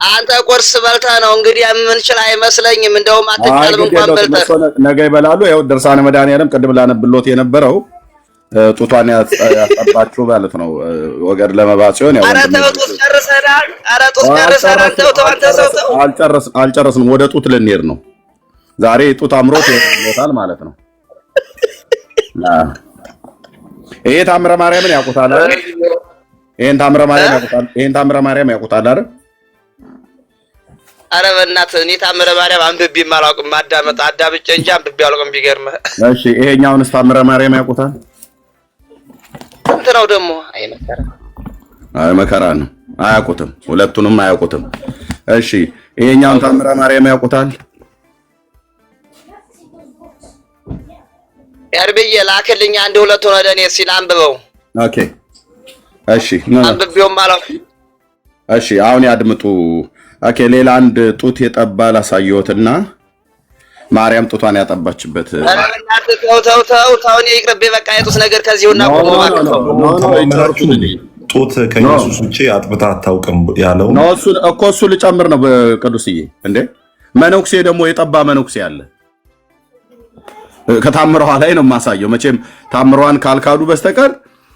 አንተ ቁርስ በልተህ ነው እንግዲህ የምንችል አይመስለኝም። እንደውም አትቻልም እንኳን በልተህ ነገ ይበላሉ። ያው ድርሳነ መድኃኒዓለም ቅድም ላነብሎት የነበረው ጡቷን ያጠባችሁ ማለት ነው። ወገድ ለመባት ሲሆን ያው ኧረ ተው ጡት ጨርሰናል። ኧረ ጡት ጨርሰናል። ተው አንተ ሰው ተው። አልጨረስንም። ወደ ጡት ልንሄድ ነው ዛሬ። ጡት አምሮት ይወጣል ማለት ነው። ይሄ ታምረ ማርያምን ያውቁታል አይደል? ይሄን ታምረ ማርያም ያውቁታል አይደል? ኧረ በእናትህ እኔ ታምረ ማርያም አንብቤም አላውቅም። አዳምጬ እንጂ አንብቤ አላውቅም። ቢገርምህ። እሺ ይሄኛውንስ ታምረ ማርያም ያውቁታል? እንት ነው ደግሞ አይ መከራ ነው። አያውቁትም። ሁለቱንም አያውቁትም። እሺ ይሄኛውን ታምረ ማርያም ያውቁታል? ያርብዬ ላክልኝ አንድ ሁለቱን ወደ እኔ ሲል አንብበው። ኦኬ እሺ አንብቤውም አላውቅም። እሺ አሁን ያድምጡ። ኦኬ ሌላ አንድ ጡት የጠባ ላሳየዎትና ማርያም ጡቷን ያጠባችበት ተው ይቅርብ። በቃ የጡት ነገር ከዚሁና ጡት ከኢየሱስ ውጪ አጥብታ አታውቅም ያለው ነው። እሱ ልጨምር ነው ቅዱስዬ። እንዴ መነኩሴ ደግሞ የጠባ መነኩሴ አለ። ከታምሯ ላይ ነው የማሳየው። መቼም ታምሯን ካልካዱ በስተቀር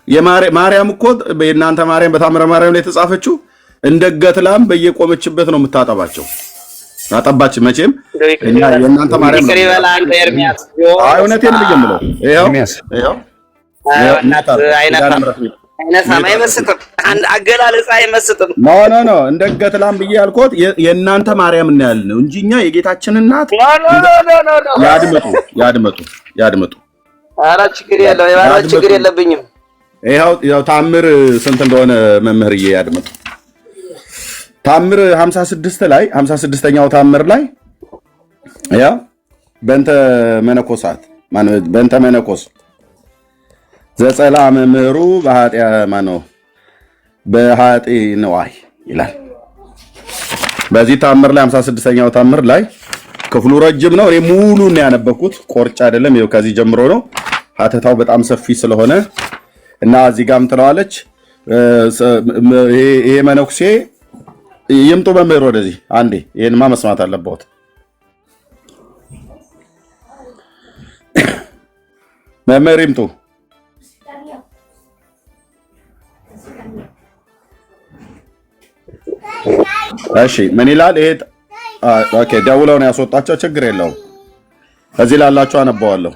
የማርያም እኮ የእናንተ ማርያም በታምረ ማርያም ላይ የተጻፈችው እንደ ገትላም በየቆመችበት ነው የምታጠባቸው። አጠባች መቼም እና የእናንተ ማርያም አይ እውነቴን ነው የምለው። ይሄው አይመስጥም። አንድ አገላለጽ አይመስጥም። ኖ እንደ ገትላም ብዬ ያልኩት የእናንተ ማርያም እና ያል ነው እንጂ እኛ የጌታችን እናት ያድመጡ። ኧረ ችግር የለው። ችግር የለብኝም። ይሄው ታምር ስንት እንደሆነ መምህርዬ ያድመጡ። ታምር 56 ላይ 56ኛው ታምር ላይ ያ በእንተ መነኮሳት በእንተ መነኮስ ዘጸላ መምህሩ በኃጢያ ማነው በኃጢ ነዋይ ይላል። በዚህ ታምር ላይ 56ኛው ታምር ላይ ክፍሉ ረጅም ነው። እኔ ሙሉን ነው ያነበብኩት፣ ቆርጬ አይደለም። ይኸው ከዚህ ጀምሮ ነው። ሀተታው በጣም ሰፊ ስለሆነ እና እዚህ ጋርም ትለዋለች። ይሄ መነኩሴ ይምጡ መምህር ወደዚህ አንዴ። ይሄንማ መስማት አለበት። መምህር ይምጡ። እሺ ምን ይላል ይሄ? ኦኬ ደውለው ነው ያስወጣቸው። ችግር የለውም። እዚህ ላላችሁ አነባዋለሁ።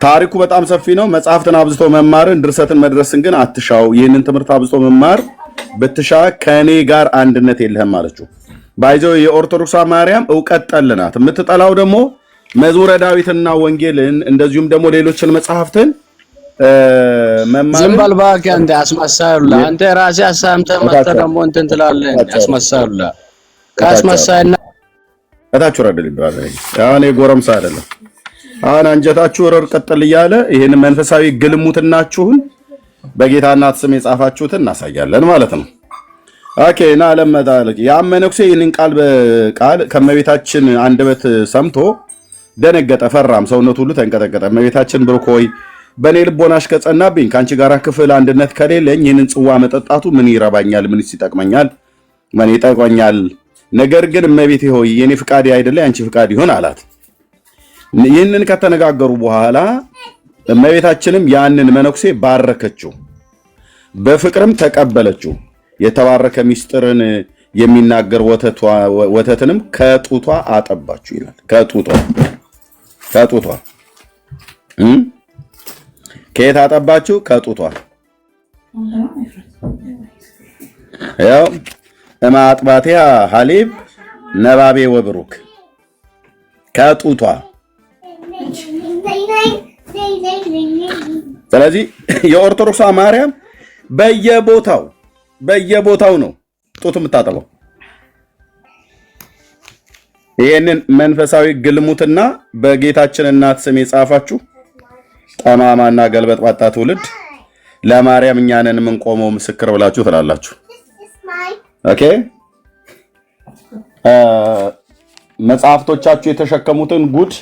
ታሪኩ በጣም ሰፊ ነው። መጽሐፍትን አብዝቶ መማርን ድርሰትን መድረስን ግን አትሻው። ይህንን ትምህርት አብዝቶ መማር ብትሻ ከኔ ጋር አንድነት የለህም አለችው። ባይዘው የኦርቶዶክስ ማርያም ዕውቀት ጠልናት። የምትጠላው ደግሞ መዝሙረ ዳዊትና ወንጌልን እንደዚሁም ደግሞ ሌሎችን መጽሐፍትን መማር። ዝም በል እባክህ አንተ አስመሳዩላ። አንተ ራስህ አሳምተህ መጥተህ ደግሞ እንትን ትላለህ። አስመሳዩላ ካስመሳይና እታችሁ ረድል ይባላል። ያኔ ጎረምሳ አይደለም። አሁን አንጀታችሁ ረር ቀጥል እያለ ይሄን መንፈሳዊ ግልሙትናችሁን በጌታ እናት ስም የጻፋችሁትን እናሳያለን ማለት ነው። ኦኬ እና ለመዳለቅ ያመነኩሴ ይህንን ቃል በቃል ከመቤታችን አንደበት ሰምቶ ደነገጠ፣ ፈራም፣ ሰውነቱ ሁሉ ተንቀጠቀጠ። እመቤታችን ብሩክ ሆይ በኔ ልቦናሽ ከጸናብኝ ከአንቺ ጋር ክፍል አንድነት ከሌለኝ ይህንን ጽዋ መጠጣቱ ምን ይረባኛል? ምን ይጠቅመኛል? ምን ይጠቅመኛል? ነገር ግን እመቤቴ ሆይ የኔ ፍቃድ አይደለ ያንቺ ፍቃድ ይሁን አላት። ይህንን ከተነጋገሩ በኋላ እመቤታችንም ያንን መነኩሴ ባረከችው፣ በፍቅርም ተቀበለችው። የተባረከ ሚስጥርን የሚናገር ወተትንም ከጡቷ አጠባችሁ ይላል። ከጡቷ ከየት አጠባችሁ? ከጡቷ። ያው እማጥባቲያ ሐሊብ ነባቤ ወብሩክ ከጡቷ። ስለዚህ የኦርቶዶክስ ማርያም በየቦታው ነው ጡት የምታጠበው። ይሄንን መንፈሳዊ ግልሙትና በጌታችን እናት ስም የጻፋችሁ ጠማማና ገልበጥባጣ ትውልድ ለማርያም እኛ ነን የምንቆመው ምስክር ብላችሁ ትላላችሁ። ኦኬ መጽሐፍቶቻችሁ የተሸከሙትን ጉድ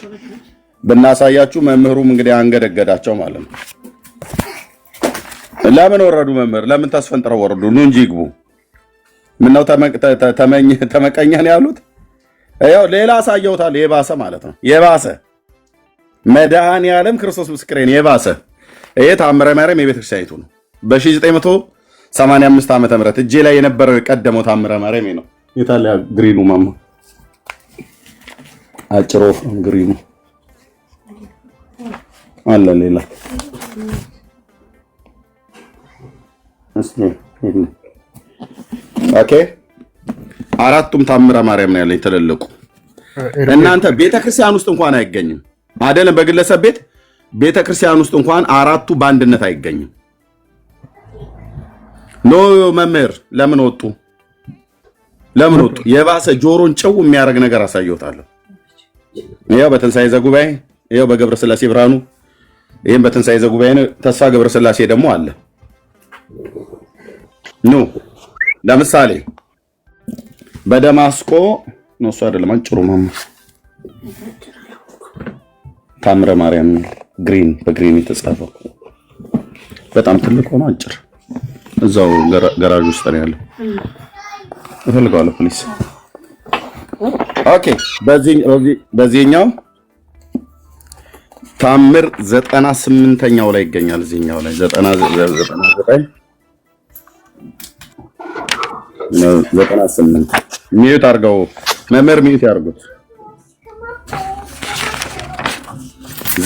ብናሳያችሁ መምህሩም እንግዲህ አንገደገዳቸው ማለት ነው። ለምን ወረዱ መምህር? ለምን ተስፈንጥረው ወረዱ? ኑ እንጂ ይግቡ። ምነው ተመቀኘህ ነው ያሉት። ያው ሌላ አሳየውታል። የባሰ ማለት ነው። የባሰ መድኃኔዓለም ክርስቶስ ምስክሬን የባሰ ይሄ ተአምረ ማርያም የቤተክርስቲያኒቱ ነው። በ1985 ዓመተ ምህረት እጄ ላይ የነበረው የቀደመው ተአምረ ማርያም ነው። የታለ ግሪኑ ማማ አጭሮ ግሪኑ አለ ሌላ ኦኬ። አራቱም ተአምረ ማርያም ነው ያለኝ ትልልቁ። እናንተ ቤተክርስቲያን ውስጥ እንኳን አይገኝም አይደለም፣ በግለሰብ ቤተክርስቲያን ውስጥ እንኳን አራቱ በአንድነት አይገኝም። ኖ መምህር ለምን ወጡ? የባሰ ጆሮን ጨው የሚያደርግ ነገር አሳየውታለሁ። ይሄው በትንሳኤ ዘጉባኤ፣ ይሄው በገብረ ስላሴ ብርሃኑ፣ ይሄም በትንሳኤ ዘጉባኤ ነው። ተስፋ ገብረ ስላሴ ደግሞ አለ። ኖ ለምሳሌ በደማስቆ ነው እሱ አይደለም አንጭሩ ማማ ተአምረ ማርያም ግሪን በግሪን የተጻፈው በጣም ትልቅ ሆኖ አጭር እዛው ገራዥ ውስጥ ነው ያለው። እፈልጋለሁ ፕሊስ። ኦኬ በዚህኛው ታምር 98ኛው ላይ ይገኛል። እዚህኛው ላይ 98 ሚዩት አድርገው መምህር ሚዩት ያድርጉት።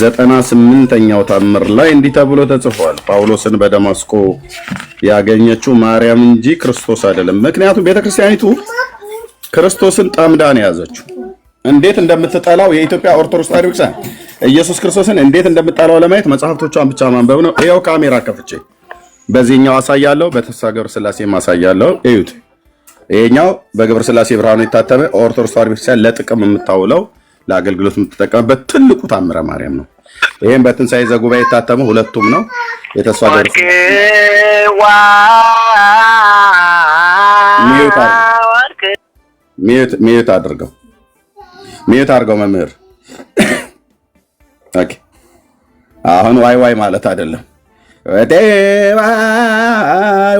98ኛው ታምር ላይ እንዲህ ተብሎ ተጽፏል። ጳውሎስን በደማስቆ ያገኘችው ማርያም እንጂ ክርስቶስ አይደለም። ምክንያቱም ቤተክርስቲያኒቱ ክርስቶስን ጠምዳ ነው ያዘችው። እንዴት እንደምትጠላው የኢትዮጵያ ኦርቶዶክስ ተዋሕዶ ቤተክርስቲያን ኢየሱስ ክርስቶስን እንዴት እንደምትጠላው ለማየት መጽሐፍቶቿን ብቻ ማንበብ ነው። ይኸው ካሜራ ከፍቼ በዚህኛው አሳያለሁ፣ በተስፋ ገብረ ስላሴ ማሳያለሁ። እዩት። ይሄኛው በገብረ ስላሴ ብርሃኑ የታተመ ኦርቶዶክስ ተዋሕዶ ቤተክርስቲያን ለጥቅም የምታውለው ለአገልግሎት የምትጠቀምበት ትልቁ ታምረ ማርያም ነው። ይሄን በትንሳኤ ዘጉባኤ የታተመ ሁለቱም ነው። የተስፋ ገብረ ሚዩት አድርገው መምህር። ኦኬ አሁን ዋይ ማለት አይደለም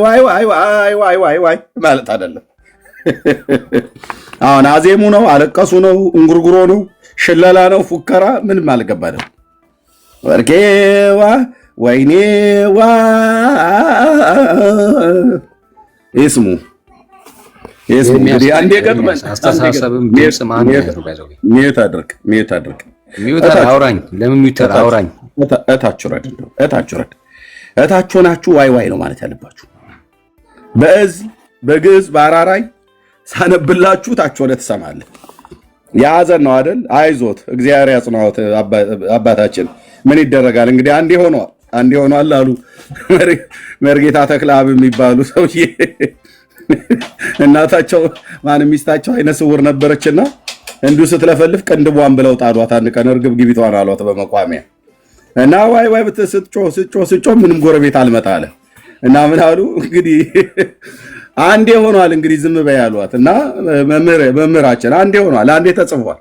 ዋይ ማለት አይደለም። አሁን አዜሙ ነው፣ አለቀሱ ነው፣ እንጉርጉሮ ነው፣ ሽለላ ነው፣ ፉከራ ምንም አልገባንም። ወርቄዋ ወይኔዋ ይስሙ እንግዲህ አንዴ ገጥመን አስተሳሰብም ድምጽ ማን ያደርጋው? ሚዩት አድርግ አውራኝ። ለምን ሚዩት አውራኝ? እታች ሆናችሁ ዋይ ነው ማለት ያለባችሁ። በግዕዝ በአራራይ ሳነብላችሁ ታች ሆነ ትሰማለህ። የሐዘን ነው አይደል? አይዞት እግዚአብሔር ያጽናዎት አባታችን። ምን ይደረጋል እንግዲህ አንዴ ሆኗል አሉ መርጌታ ተክለአብ የሚባሉ ሰውዬ። እናታቸው ሚስታቸው አይነ ስውር ነበረችና እንዲሁ ስትለፈልፍ ቅንድቧን ብለው ጣዷት። አንድ ቀን እርግብ ግቢቷን አሏት በመቋሚያ እና ዋይ ስትጮህ ምንም ጎረቤት አልመጣ አለ እና ምን አሉ እንግዲህ አንዴ ሆኗል እንግዲህ ዝም በይ አሏት እና መምህራችን አንዴ ሆኗል፣ አንዴ ተጽፏል።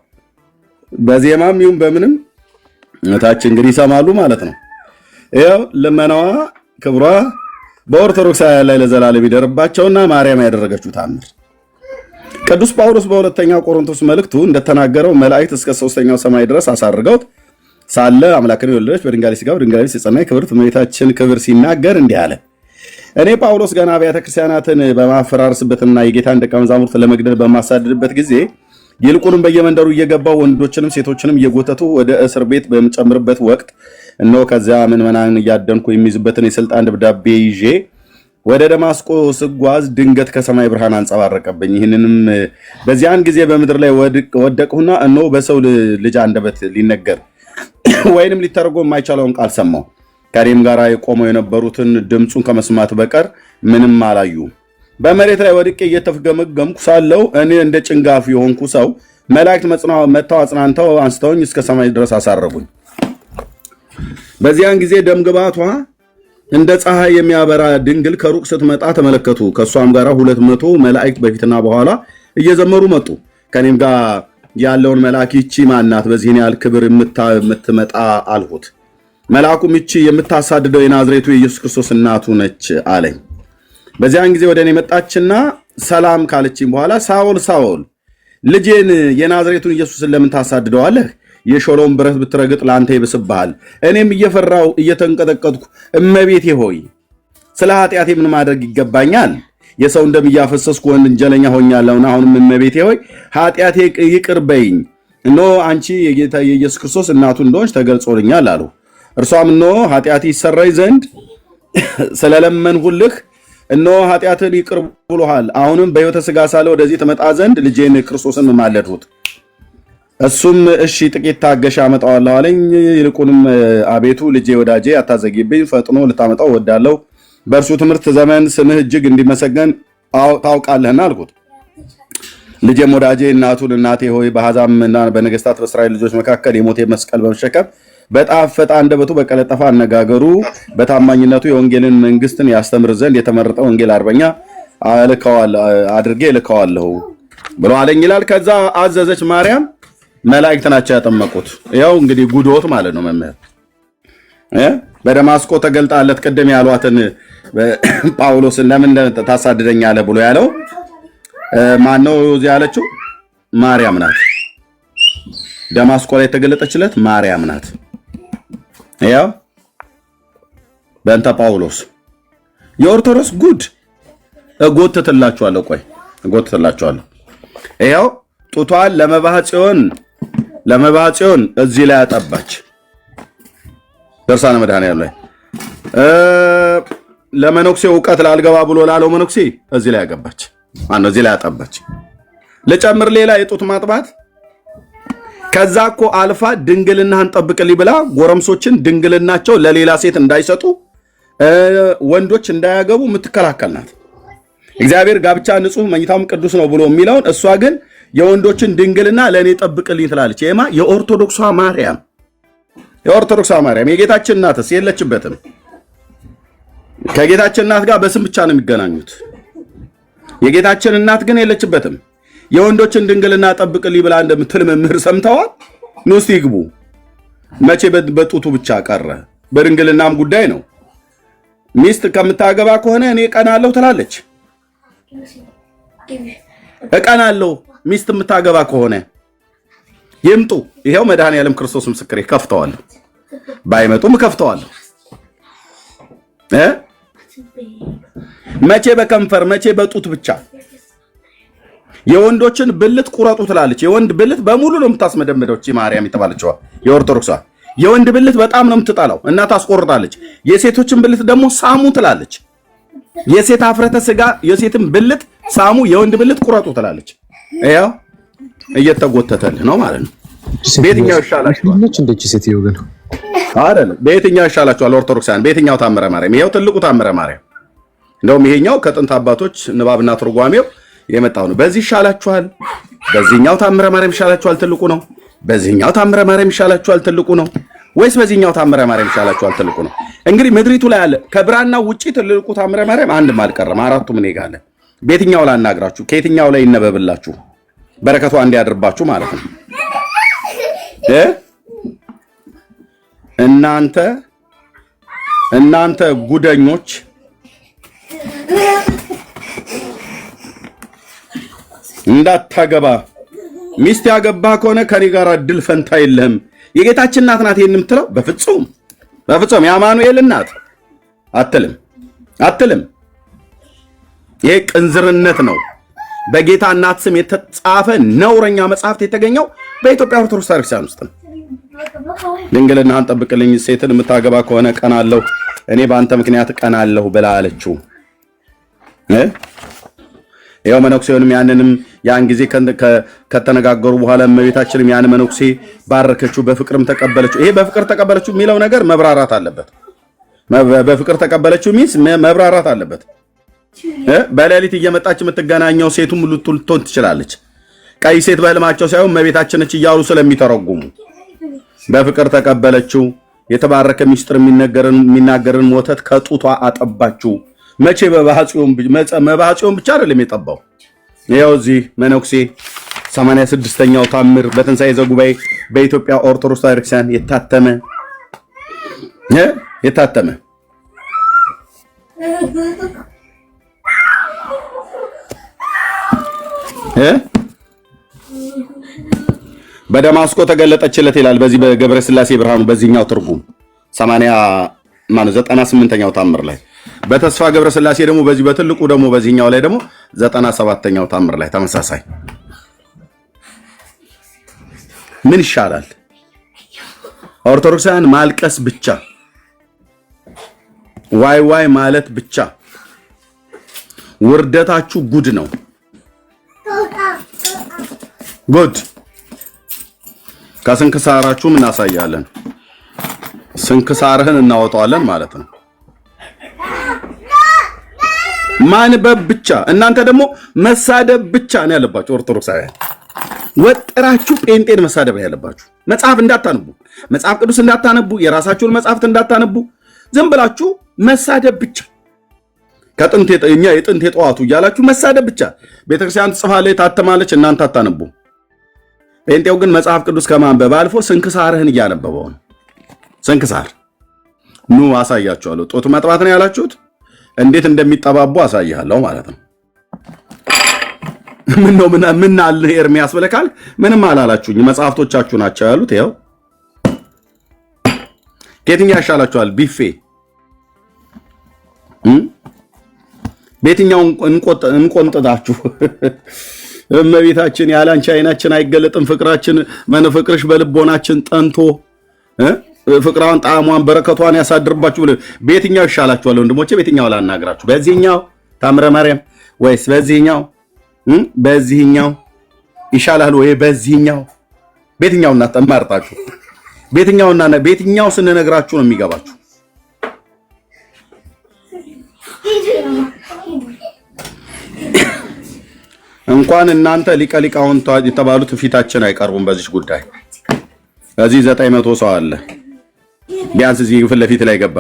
በዜማም ይሁን በምንም እታች እንግዲህ ይሰማሉ ማለት ነው። ይኸው ልመናዋ ክብሯ በኦርቶዶክሳውያን ላይ ለዘላለም ይደርባቸውና ማርያም ያደረገችው ታምር ቅዱስ ጳውሎስ በሁለተኛው ቆሮንቶስ መልእክቱ እንደተናገረው መላእክት እስከ ሶስተኛው ሰማይ ድረስ አሳርገውት ሳለ አምላክን የወለደች በድንጋሌ ሥጋ በድንጋሌ ነፍስ የጸናች ክብርት እመቤታችን ክብር ሲናገር እንዲህ አለ። እኔ ጳውሎስ ገና አብያተ ክርስቲያናትን በማፈራርስበትና የጌታን ደቀ መዛሙርት ለመግደል በማሳደድበት ጊዜ ይልቁንም በየመንደሩ እየገባው ወንዶችንም ሴቶችንም እየጎተቱ ወደ እስር ቤት በምጨምርበት ወቅት እነሆ ከዚያ ምዕመናንን እያደንኩ የሚይዙበትን የስልጣን ደብዳቤ ይዤ ወደ ደማስቆ ስጓዝ ድንገት ከሰማይ ብርሃን አንጸባረቀብኝ። ይህንንም በዚያን ጊዜ በምድር ላይ ወደቅሁና እነሆ በሰው ልጅ አንደበት ሊነገር ወይንም ሊተረጎም የማይቻለውን ቃል ሰማሁ። ከእኔም ጋር የቆመው የነበሩትን ድምፁን ከመስማት በቀር ምንም አላዩ። በመሬት ላይ ወድቄ እየተፍገመገምኩ ሳለው እኔ እንደ ጭንጋፍ የሆንኩ ሰው መላእክት መጥተው አጽናንተው አንስተውኝ እስከ ሰማይ ድረስ አሳረጉኝ። በዚያን ጊዜ ደምግባቷ እንደ ፀሐይ የሚያበራ ድንግል ከሩቅ ስትመጣ ተመለከቱ። ከእሷም ጋር 200 መላእክት በፊትና በኋላ እየዘመሩ መጡ። ከኔም ጋር ያለውን መልአክ ይቺ ማናት በዚህን ያህል ክብር የምትመጣ አልሁት። መልአኩም ይቺ የምታሳድደው የናዝሬቱ የኢየሱስ ክርስቶስ እናቱ ነች አለኝ። በዚያን ጊዜ ወደ እኔ መጣችና ሰላም ካለችኝ በኋላ ሳኦል ልጄን የናዝሬቱን ኢየሱስን ለምን ታሳድደዋለህ? የሾለውን ብረት ብትረግጥ ለአንተ ይብስብሃል። እኔም እየፈራው እየተንቀጠቀጥኩ እመቤቴ ሆይ ስለ ኃጢአቴ ምን ማድረግ ይገባኛል? የሰው ደም እያፈሰስኩ ወንጀለኛ ሆኛለሁና አሁንም እመቤቴ ሆይ ኃጢአቴ ይቅር በይኝ። እነሆ አንቺ የጌታ የኢየሱስ ክርስቶስ እናቱ እንደሆንሽ ተገልጾልኛል አሉ። እርሷም እነሆ ኃጢአቴ ይሰረይ ዘንድ ስለለመንሁልህ እነሆ ኃጢአትን ይቅር ብሎሃል። አሁንም በሕይወተ ሥጋ ሳለ ወደዚህ ትመጣ ዘንድ ልጄን ክርስቶስን ማለድሁት። እሱም እሺ ጥቂት ታገሻ አመጣዋለሁ አለኝ። ይልቁንም አቤቱ ልጄ ወዳጄ አታዘግይብኝ፣ ፈጥኖ ልታመጣው እወዳለሁ። በእርሱ ትምህርት ዘመን ስምህ እጅግ እንዲመሰገን ታውቃለህና አልኩት። ልጄም ወዳጄ እናቱን እናቴ ሆይ በአሕዛብና በነገሥታት በእስራኤል ልጆች መካከል የሞቴ መስቀል በመሸከም በጣፈጠ አንደበቱ በቀለጠፈ አነጋገሩ በታማኝነቱ የወንጌልን መንግስትን ያስተምር ዘንድ የተመረጠ ወንጌል አርበኛ አድርጌ እልከዋለሁ ብሎ አለኝ ይላል። ከዛ አዘዘች ማርያም። መላእክት ናቸው ያጠመቁት። ያው እንግዲህ ጉዶት ማለት ነው። መምህር በደማስቆ ተገልጣለት ቅድም ያሏትን ጳውሎስን ለምን ታሳድደኛለህ ብሎ ያለው ማነው? እዚህ ያለችው ማርያም ናት። ደማስቆ ላይ የተገለጠችለት ማርያም ናት። ያው በእንተ ጳውሎስ የኦርቶዶክስ ጉድ እጎትትላችኋለሁ። ቆይ እጎትትላችኋለሁ። ያው ጡቷን ለመባህ ጽዮን እዚህ ላይ አጠባች። ድርሳነ መድኃኔዓለም ላይ ለመነኩሴ እውቀት ላልገባ ብሎ ላለው መነኩሴ እዚህ ላይ ያገባች ማነው? እዚህ ላይ አጠባች። ልጨምር ሌላ የጡት ማጥባት። ከዛ እኮ አልፋ ድንግልናህን ጠብቅልኝ ብላ ጎረምሶችን ድንግልናቸው ለሌላ ሴት እንዳይሰጡ ወንዶች እንዳያገቡ የምትከላከል ናት። እግዚአብሔር ጋብቻ ንጹሕ መኝታም ቅዱስ ነው ብሎ የሚለውን እሷ ግን የወንዶችን ድንግልና ለእኔ ጠብቅልኝ ትላለች። የኦርቶዶክሷ ማርያም የጌታችን እናትስ የለችበትም። ከጌታችን እናት ጋር በስም ብቻ ነው የሚገናኙት። የጌታችን እናት ግን የለችበትም። የወንዶችን ድንግልና ጠብቅልኝ ብላ እንደምትል መምህር ሰምተዋል። ንስቲ ይግቡ። መቼ በጡቱ ብቻ ቀረ? በድንግልናም ጉዳይ ነው። ሚስት ከምታገባ ከሆነ እኔ እቀናለሁ ትላለች። እቀናለሁ ሚስት የምታገባ ከሆነ ይምጡ። ይሄው መድኃኔዓለም ክርስቶስ ምስክሬ ከፍተዋለሁ። ባይመጡም ከፍተዋለሁ። መቼ በከንፈር መቼ በጡት ብቻ? የወንዶችን ብልት ቁረጡ ትላለች። የወንድ ብልት በሙሉ ነው የምታስመደምደው። እቺ ማርያም የተባለችው የኦርቶዶክሷ የወንድ ብልት በጣም ነው የምትጠላው እና ታስቆርጣለች። የሴቶችን ብልት ደግሞ ሳሙ ትላለች። የሴት አፍረተ ስጋ የሴትን ብልት ሳሙ፣ የወንድ ብልት ቁረጡ ትላለች። ያው እየተጎተተልህ ነው ማለት ነው። በየትኛው ይሻላችኋል? እንደች ሴትዮ ግን አይደለም። በየትኛው ይሻላችኋል? ኦርቶዶክሳን በየትኛው ታምረ ማርያም? ይሄው ትልቁ ታምረ ማርያም። እንደውም ይሄኛው ከጥንት አባቶች ንባብና ትርጓሜው የመጣው ነው። በዚህ ይሻላችኋል? በዚህኛው ታምረ ማርያም ይሻላችኋል? ትልቁ ነው። በዚህኛው ታምረ ማርያም ይሻላችኋል? ትልቁ ነው ወይስ በዚህኛው ታምረ ማርያም ይሻላችኋል? ትልቁ ነው። እንግዲህ ምድሪቱ ላይ አለ ከብራና ውጪ ትልቁ ታምረ ማርያም አንድም አልቀረም። አራቱም እኔ ጋር አለ። በየትኛው ላይ አናግራችሁ? ከየትኛው ላይ ይነበብላችሁ? በረከቱ አንድ ያድርባችሁ ማለት ነው። እናንተ ጉደኞች እንዳታገባ ሚስት ያገባ ከሆነ ከኔ ጋር እድል ፈንታ የለህም። የጌታችን እናት ናት ይሄን የምትለው? በፍጹም የአማኑኤል እናት አትልም። ይሄ ቅንዝርነት ነው። በጌታ እናት ስም የተጻፈ ነውረኛ መጽሐፍት የተገኘው በኢትዮጵያ ኦርቶዶክስ ቤተክርስቲያን ውስጥ ነው። ድንግልናህን ጠብቅልኝ፣ ሴትን የምታገባ ከሆነ ቀናለሁ፣ እኔ በአንተ ምክንያት ቀናለሁ ብላ አለችው። ያው መነኩሴውንም ያንንም ያን ጊዜ ከተነጋገሩ በኋላ እመቤታችንም ያን መነኩሴ ባረከችው፣ በፍቅርም ተቀበለችው። ይሄ በፍቅር ተቀበለችው የሚለው ነገር መብራራት አለበት። በፍቅር ተቀበለችው ሚንስ መብራራት አለበት። በሌሊት እየመጣች የምትገናኘው ሴቱም ልትሆን ትችላለች። ቀይ ሴት በህልማቸው ሳይሆን እመቤታችን ነች እያሉ ስለሚተረጉሙ በፍቅር ተቀበለችው። የተባረከ ሚስጥር የሚናገርን ወተት ከጡቷ አጠባችው። መቼ በባህጽዮን ብቻ አይደለም የጠባው። ይኸው እዚህ መነኩሴ 86ኛው ታምር በትንሣኤ ዘጉባኤ በኢትዮጵያ ኦርቶዶክስ ቤተክርስቲያን የታተመ በደማስቆ ተገለጠችለት ይላል በዚህ በገብረ ስላሴ ብርሃኑ በዚህኛው ትርጉም 98ኛው ታምር ላይ በተስፋ ገብረ ስላሴ ደግሞ በዚህ በትልቁ ደግሞ በዚህኛው ላይ ደግሞ 97ኛው ታምር ላይ ተመሳሳይ ምን ይሻላል? ኦርቶዶክሳውያን ማልቀስ ብቻ ዋይ ዋይ ማለት ብቻ ውርደታችሁ ጉድ ነው። ጉድ ከስንክሳራችሁም እናሳያለን። ስንክሳርህን እናወጣዋለን ማለት ነው። ማንበብ ብቻ እናንተ ደግሞ መሳደብ ብቻ ነው ያለባችሁ። ኦርቶዶክሳውያን ወጥራችሁ ጴንጤን መሳደብ ያለባችሁ። መጽሐፍ እንዳታነቡ፣ መጽሐፍ ቅዱስ እንዳታነቡ፣ የራሳችሁን መጽሐፍት እንዳታነቡ፣ ዝም ብላችሁ መሳደብ ብቻ። ከጥንት እኛ የጥንት የጠዋቱ እያላችሁ መሳደብ ብቻ። ቤተክርስቲያን ጽፋለች፣ ታተማለች፣ እናንተ አታነቡ። ጴንጤው ግን መጽሐፍ ቅዱስ ከማንበብ አልፎ ስንክሳርህን እያነበበው ነው። ስንክሳር ኑ አሳያችኋለሁ። ጦት መጥባት ነው ያላችሁት፣ እንዴት እንደሚጠባቡ አሳያለሁ ማለት ነው። ምን አለ ኤርሚያስ ብለካል? ምንም አላላችሁኝ። መጽሐፍቶቻችሁ ናቸው ያሉት። ይኸው ከየትኛው ያሻላችኋል? ቢፌ ቤትኛው እንቆንጥጣችሁ እመቤታችን ያላንቺ አይናችን አይገለጥም ፍቅራችን መንፍቅርሽ በልቦናችን ጠንቶ ፍቅራውን ጣዕሟን በረከቷን ያሳድርባችሁ ብለ ቤትኛው ይሻላችኋል? ወንድሞቼ ቤትኛው ላናግራችሁ። በዚህኛው ታምረ ማርያም ወይስ በዚህኛው ይሻላል ወይ? በዚህኛው ቤትኛው እናንተ ማርጣችሁ ቤትኛው ስንነግራችሁ ነው የሚገባችሁ። እንኳን እናንተ ሊቀ ሊቃውንት የተባሉት ፊታችን አይቀርቡም በዚህ ጉዳይ። እዚህ 900 ሰው አለ ቢያንስ እዚህ ፊት ለፊት ላይ ገባ።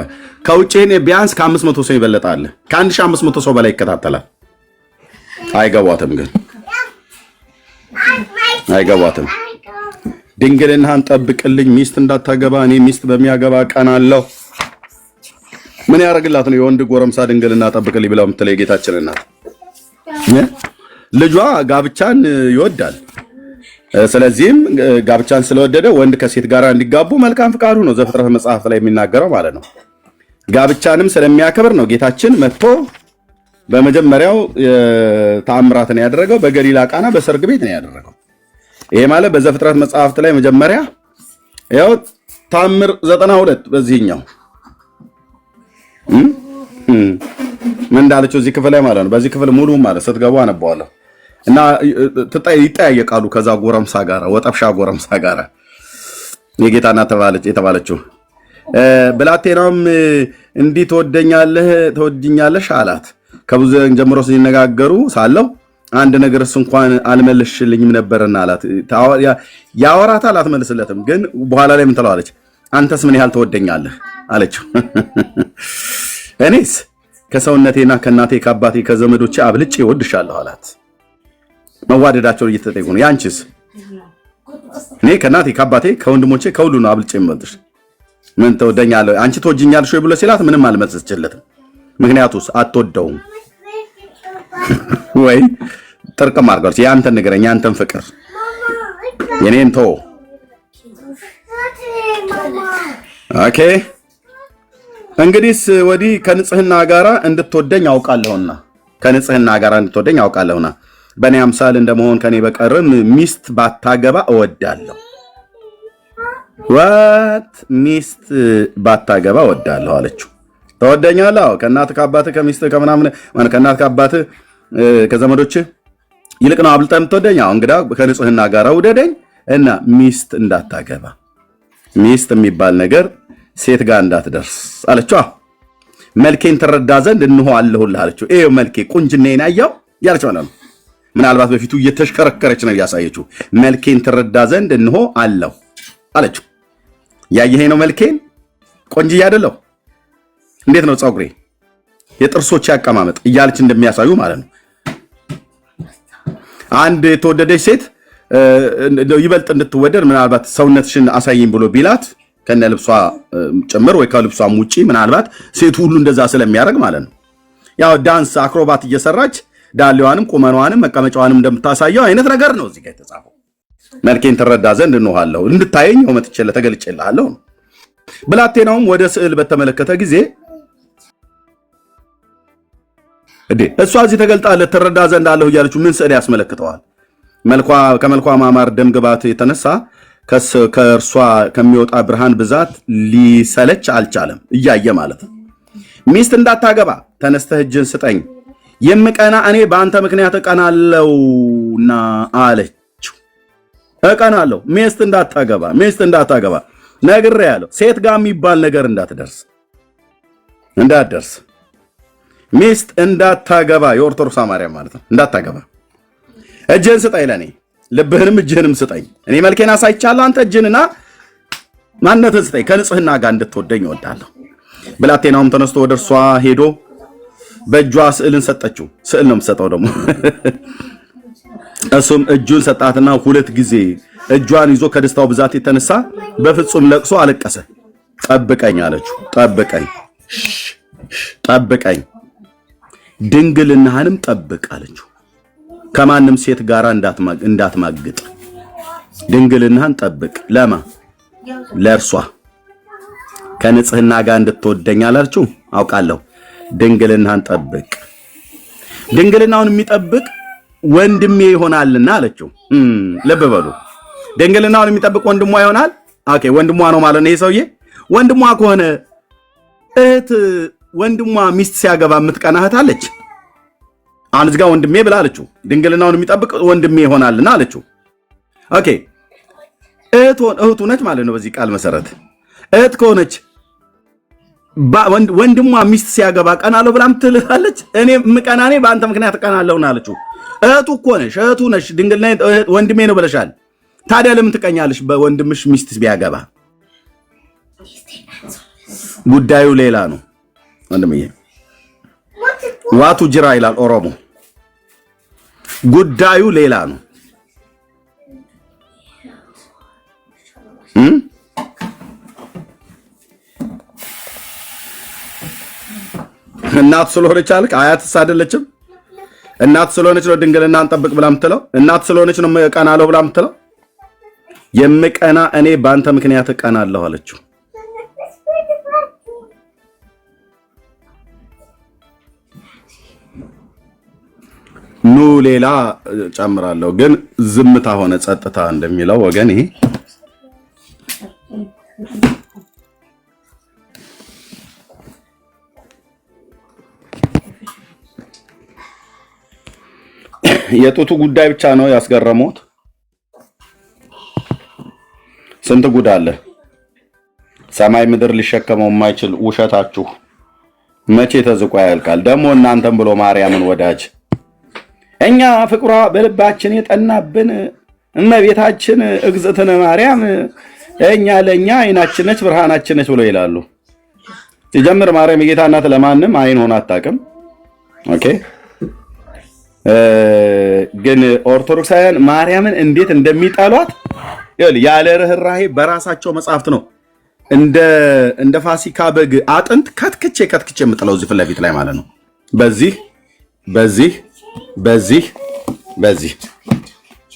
ከውጭ ቢያንስ ከ500 ሰው ይበለጣል። ከ1500 ሰው በላይ ይከታተላል። አይገባትም ግን አይገባትም። ድንግልናህን ጠብቅልኝ ሚስት እንዳታገባ እኔ ሚስት በሚያገባ ቀን አለው። ምን ያደርግላት ነው የወንድ ጎረምሳ ድንግልና ጠብቅልኝ ብለው የምትለው የጌታችን እናት? ልጇ ጋብቻን ይወዳል። ስለዚህም ጋብቻን ስለወደደ ወንድ ከሴት ጋር እንዲጋቡ መልካም ፍቃዱ ነው ዘፍጥረት መጽሐፍ ላይ የሚናገረው ማለት ነው። ጋብቻንም ስለሚያከብር ነው ጌታችን መጥቶ በመጀመሪያው ተአምራትን ያደረገው በገሊላ ቃና በሰርግ ቤት ነው ያደረገው። ይሄ ማለት በዘፍጥረት መጽሐፍት ላይ መጀመሪያ ያው ታምር 92 በዚህኛው ምን እንዳለችው እዚህ ክፍል ላይ ማለት ነው። በዚህ ክፍል ሙሉ ማለት ስትገቡ አነባዋለሁ እና ይጠያየቃሉ ከዛ ጎረምሳ ጋራ ወጠፍሻ ጎረምሳ ጋራ የጌታና የተባለችው ብላቴናም እንዲህ ትወድኛለሽ አላት። ከብዙ ጀምሮ ሲነጋገሩ ሳለው አንድ ነገርስ እንኳን አልመለስሽልኝም ነበርና አላት። ያወራታል አትመልስለትም። ግን በኋላ ላይ ምን ትለዋለች? አንተስ ምን ያህል ትወደኛለህ አለችው። እኔስ ከሰውነቴና ከእናቴ ከአባቴ ከዘመዶቼ አብልጬ እወድሻለሁ አላት። መዋደዳቸውን እየተጠየቁ ነው። ያንቺስ? እኔ ከእናቴ ከአባቴ ከወንድሞቼ ከሁሉ ነው አብልጬ የምወድሽ። ምን ትወደኛለህ አንቺ ትወጂኛለሽ ወይ ብሎ ሲላት ምንም አልመለሰችለትም። ምክንያቱስ አትወደውም ወይ ጥርቅም አድርገው ያንተን ንገረኝ፣ ያንተን ፍቅር የኔን ተው። ኦኬ እንግዲህስ ወዲህ ከንጽህና ጋራ እንድትወደኝ አውቃለሁና በእኔ አምሳል እንደመሆን ከኔ በቀርም ሚስት ባታገባ እወዳለሁ። ሚስት ባታገባ እወዳለሁ አለችው። ተወደኛለህ? ከእናትህ ከአባትህ ከሚስትህ ከምናምን ከእናትህ ከአባትህ ከዘመዶችህ ይልቅ ነው አብልጠህ የምትወደኝ? እንግዳ ከንጽህና ጋር ውደደኝ እና ሚስት እንዳታገባ፣ ሚስት የሚባል ነገር ሴት ጋር እንዳትደርስ አለችው። መልኬን ትረዳ ዘንድ እንሆ አለሁልህ አለችው። ይሄው መልኬ ቁንጅናዬን አየው ያለች ማለት ነው። ምናልባት በፊቱ እየተሽከረከረች ነው ያሳየችው። መልኬን ትረዳ ዘንድ እንሆ አለሁ አለችው። ያየኸኝ ነው መልኬን ቆንጅዬ አይደለሁ? እንዴት ነው ፀጉሬ፣ የጥርሶች አቀማመጥ እያለች እንደሚያሳዩ ማለት ነው። አንድ የተወደደች ሴት ይበልጥ እንድትወደድ ምናልባት ሰውነትሽን አሳይኝ ብሎ ቢላት ከነ ልብሷ ጭምር ወይ ከልብሷም ውጪ ምናልባት ሴቱ ሁሉ እንደዛ ስለሚያደርግ ማለት ነው። ያው ዳንስ አክሮባት እየሰራች ዳሌዋንም ቁመኗንም መቀመጫዋንም እንደምታሳየው አይነት ነገር ነው እዚህ ጋር የተጻፈው። መልኬን ትረዳ ዘንድ እንሆሃለሁ እንድታየኝ ወመትችለ ተገልጬልሃለሁ። ብላቴናውም ወደ ስዕል በተመለከተ ጊዜ እሷ እዚህ ተገልጣለት ትረዳ ዘንድ አለሁ እያለችው ምን ስዕል ያስመለክተዋል? ከመልኳ ማማር ደም ግባት የተነሳ ከእርሷ ከሚወጣ ብርሃን ብዛት ሊሰለች አልቻለም። እያየ ማለት ነው። ሚስት እንዳታገባ ተነስተህ እጅን ስጠኝ የምቀና እኔ በአንተ ምክንያት እቀናለሁና አለችው። እቀናለሁ ሚስት እንዳታገባ ነግሬሃለሁ። ሴት ጋር የሚባል ነገር እንዳትደርስ ሚስት እንዳታገባ የኦርቶዶክስ ማርያም ማለት ነው። እንዳታገባ እጅህን ስጠኝ ለኔ ልብህንም እጅህንም ስጠኝ። እኔ መልኬን አሳይቻለሁ አንተ እጅህንና ማንነትህን ስጠኝ ከንጽህና ጋር እንድትወደኝ እወዳለሁ። ብላቴናውም ተነስቶ ወደ እርሷ ሄዶ በእጇ ስዕልን ሰጠችው። ስዕል ነው የምትሰጠው ደግሞ እሱም እጁን ሰጣትና 2 ጊዜ እጇን ይዞ ከደስታው ብዛት የተነሳ በፍጹም ለቅሶ አለቀሰ። ጠብቀኝ አለችው። ጠብቀኝ ድንግልናህንም ጠብቅ አለችው። ከማንም ሴት ጋር እንዳትማግጥ ድንግልናህን ጠብቅ። ለማ ለእርሷ ከንጽህና ጋር እንድትወደኝ አለችው። አውቃለሁ ድንግልናህን ጠብቅ። ድንግልናውን የሚጠብቅ ወንድሜ ይሆናልና አለችው። ልብ በሉ ድንግልናውን የሚጠብቅ ወንድሟ ይሆናል። ኦኬ ወንድሟ ነው ማለት ነው። ይሄ ሰውዬ ወንድሟ ከሆነ እህት ወንድሟ ሚስት ሲያገባ የምትቀና እህት አለች። አሁን እዚህ ጋር ወንድሜ ብላ አለችው። ድንግልናውን የሚጠብቅ ወንድሜ ይሆናልና አለችው። ኦኬ እህቱ ነች ማለት ነው። በዚህ ቃል መሰረት እህት ከሆነች ወንድሟ ሚስት ሲያገባ ቀናለሁ ብላ ምትልታለች። እኔ ምቀናኔ በአንተ ምክንያት ቀናለሁና አለችው። እህቱ እኮ ነሽ፣ እህቱ ነሽ። ድንግልና ወንድሜ ነው ብለሻል። ታዲያ ለምን ትቀኛለሽ? በወንድምሽ ሚስት ቢያገባ ጉዳዩ ሌላ ነው ወንድምዬ። ዋቱ ጅራ ይላል ኦሮሞ። ጉዳዩ ሌላ ነው። እናት ስለሆነች አልክ። አያትስ አይደለችም? እናት ስለሆነች ነው ድንግልናን ጠብቅ ብላ ምትለው። እናት ስለሆነች ነው ቀናለሁ ብላ ምትለው። የምቀና እኔ በአንተ ምክንያት እቀናለሁ አለችው። ኑ ሌላ ጨምራለሁ፣ ግን ዝምታ ሆነ ጸጥታ እንደሚለው ወገን ይሄ የጡቱ ጉዳይ ብቻ ነው ያስገረሙት። ስንት ጉድ አለ። ሰማይ ምድር ሊሸከመው የማይችል ውሸታችሁ መቼ ተዝቆ ያልቃል? ደግሞ እናንተም ብሎ ማርያምን ወዳጅ እኛ ፍቅሯ በልባችን የጠናብን እመቤታችን እግዝእትነ ማርያም እኛ ለኛ አይናችን ነች ብርሃናችን ነች ብሎ ይላሉ። ሲጀምር ማርያም የጌታ እናት ለማንም አይን ሆና አታውቅም። ኦኬ ግን ኦርቶዶክሳውያን ማርያምን እንዴት እንደሚጠሏት ያለ ርህራሄ በራሳቸው መጽሐፍት ነው እንደ ፋሲካ በግ አጥንት ከትክቼ የምጥለው እዚህ ፊት ለፊት ላይ ማለት ነው። በዚህ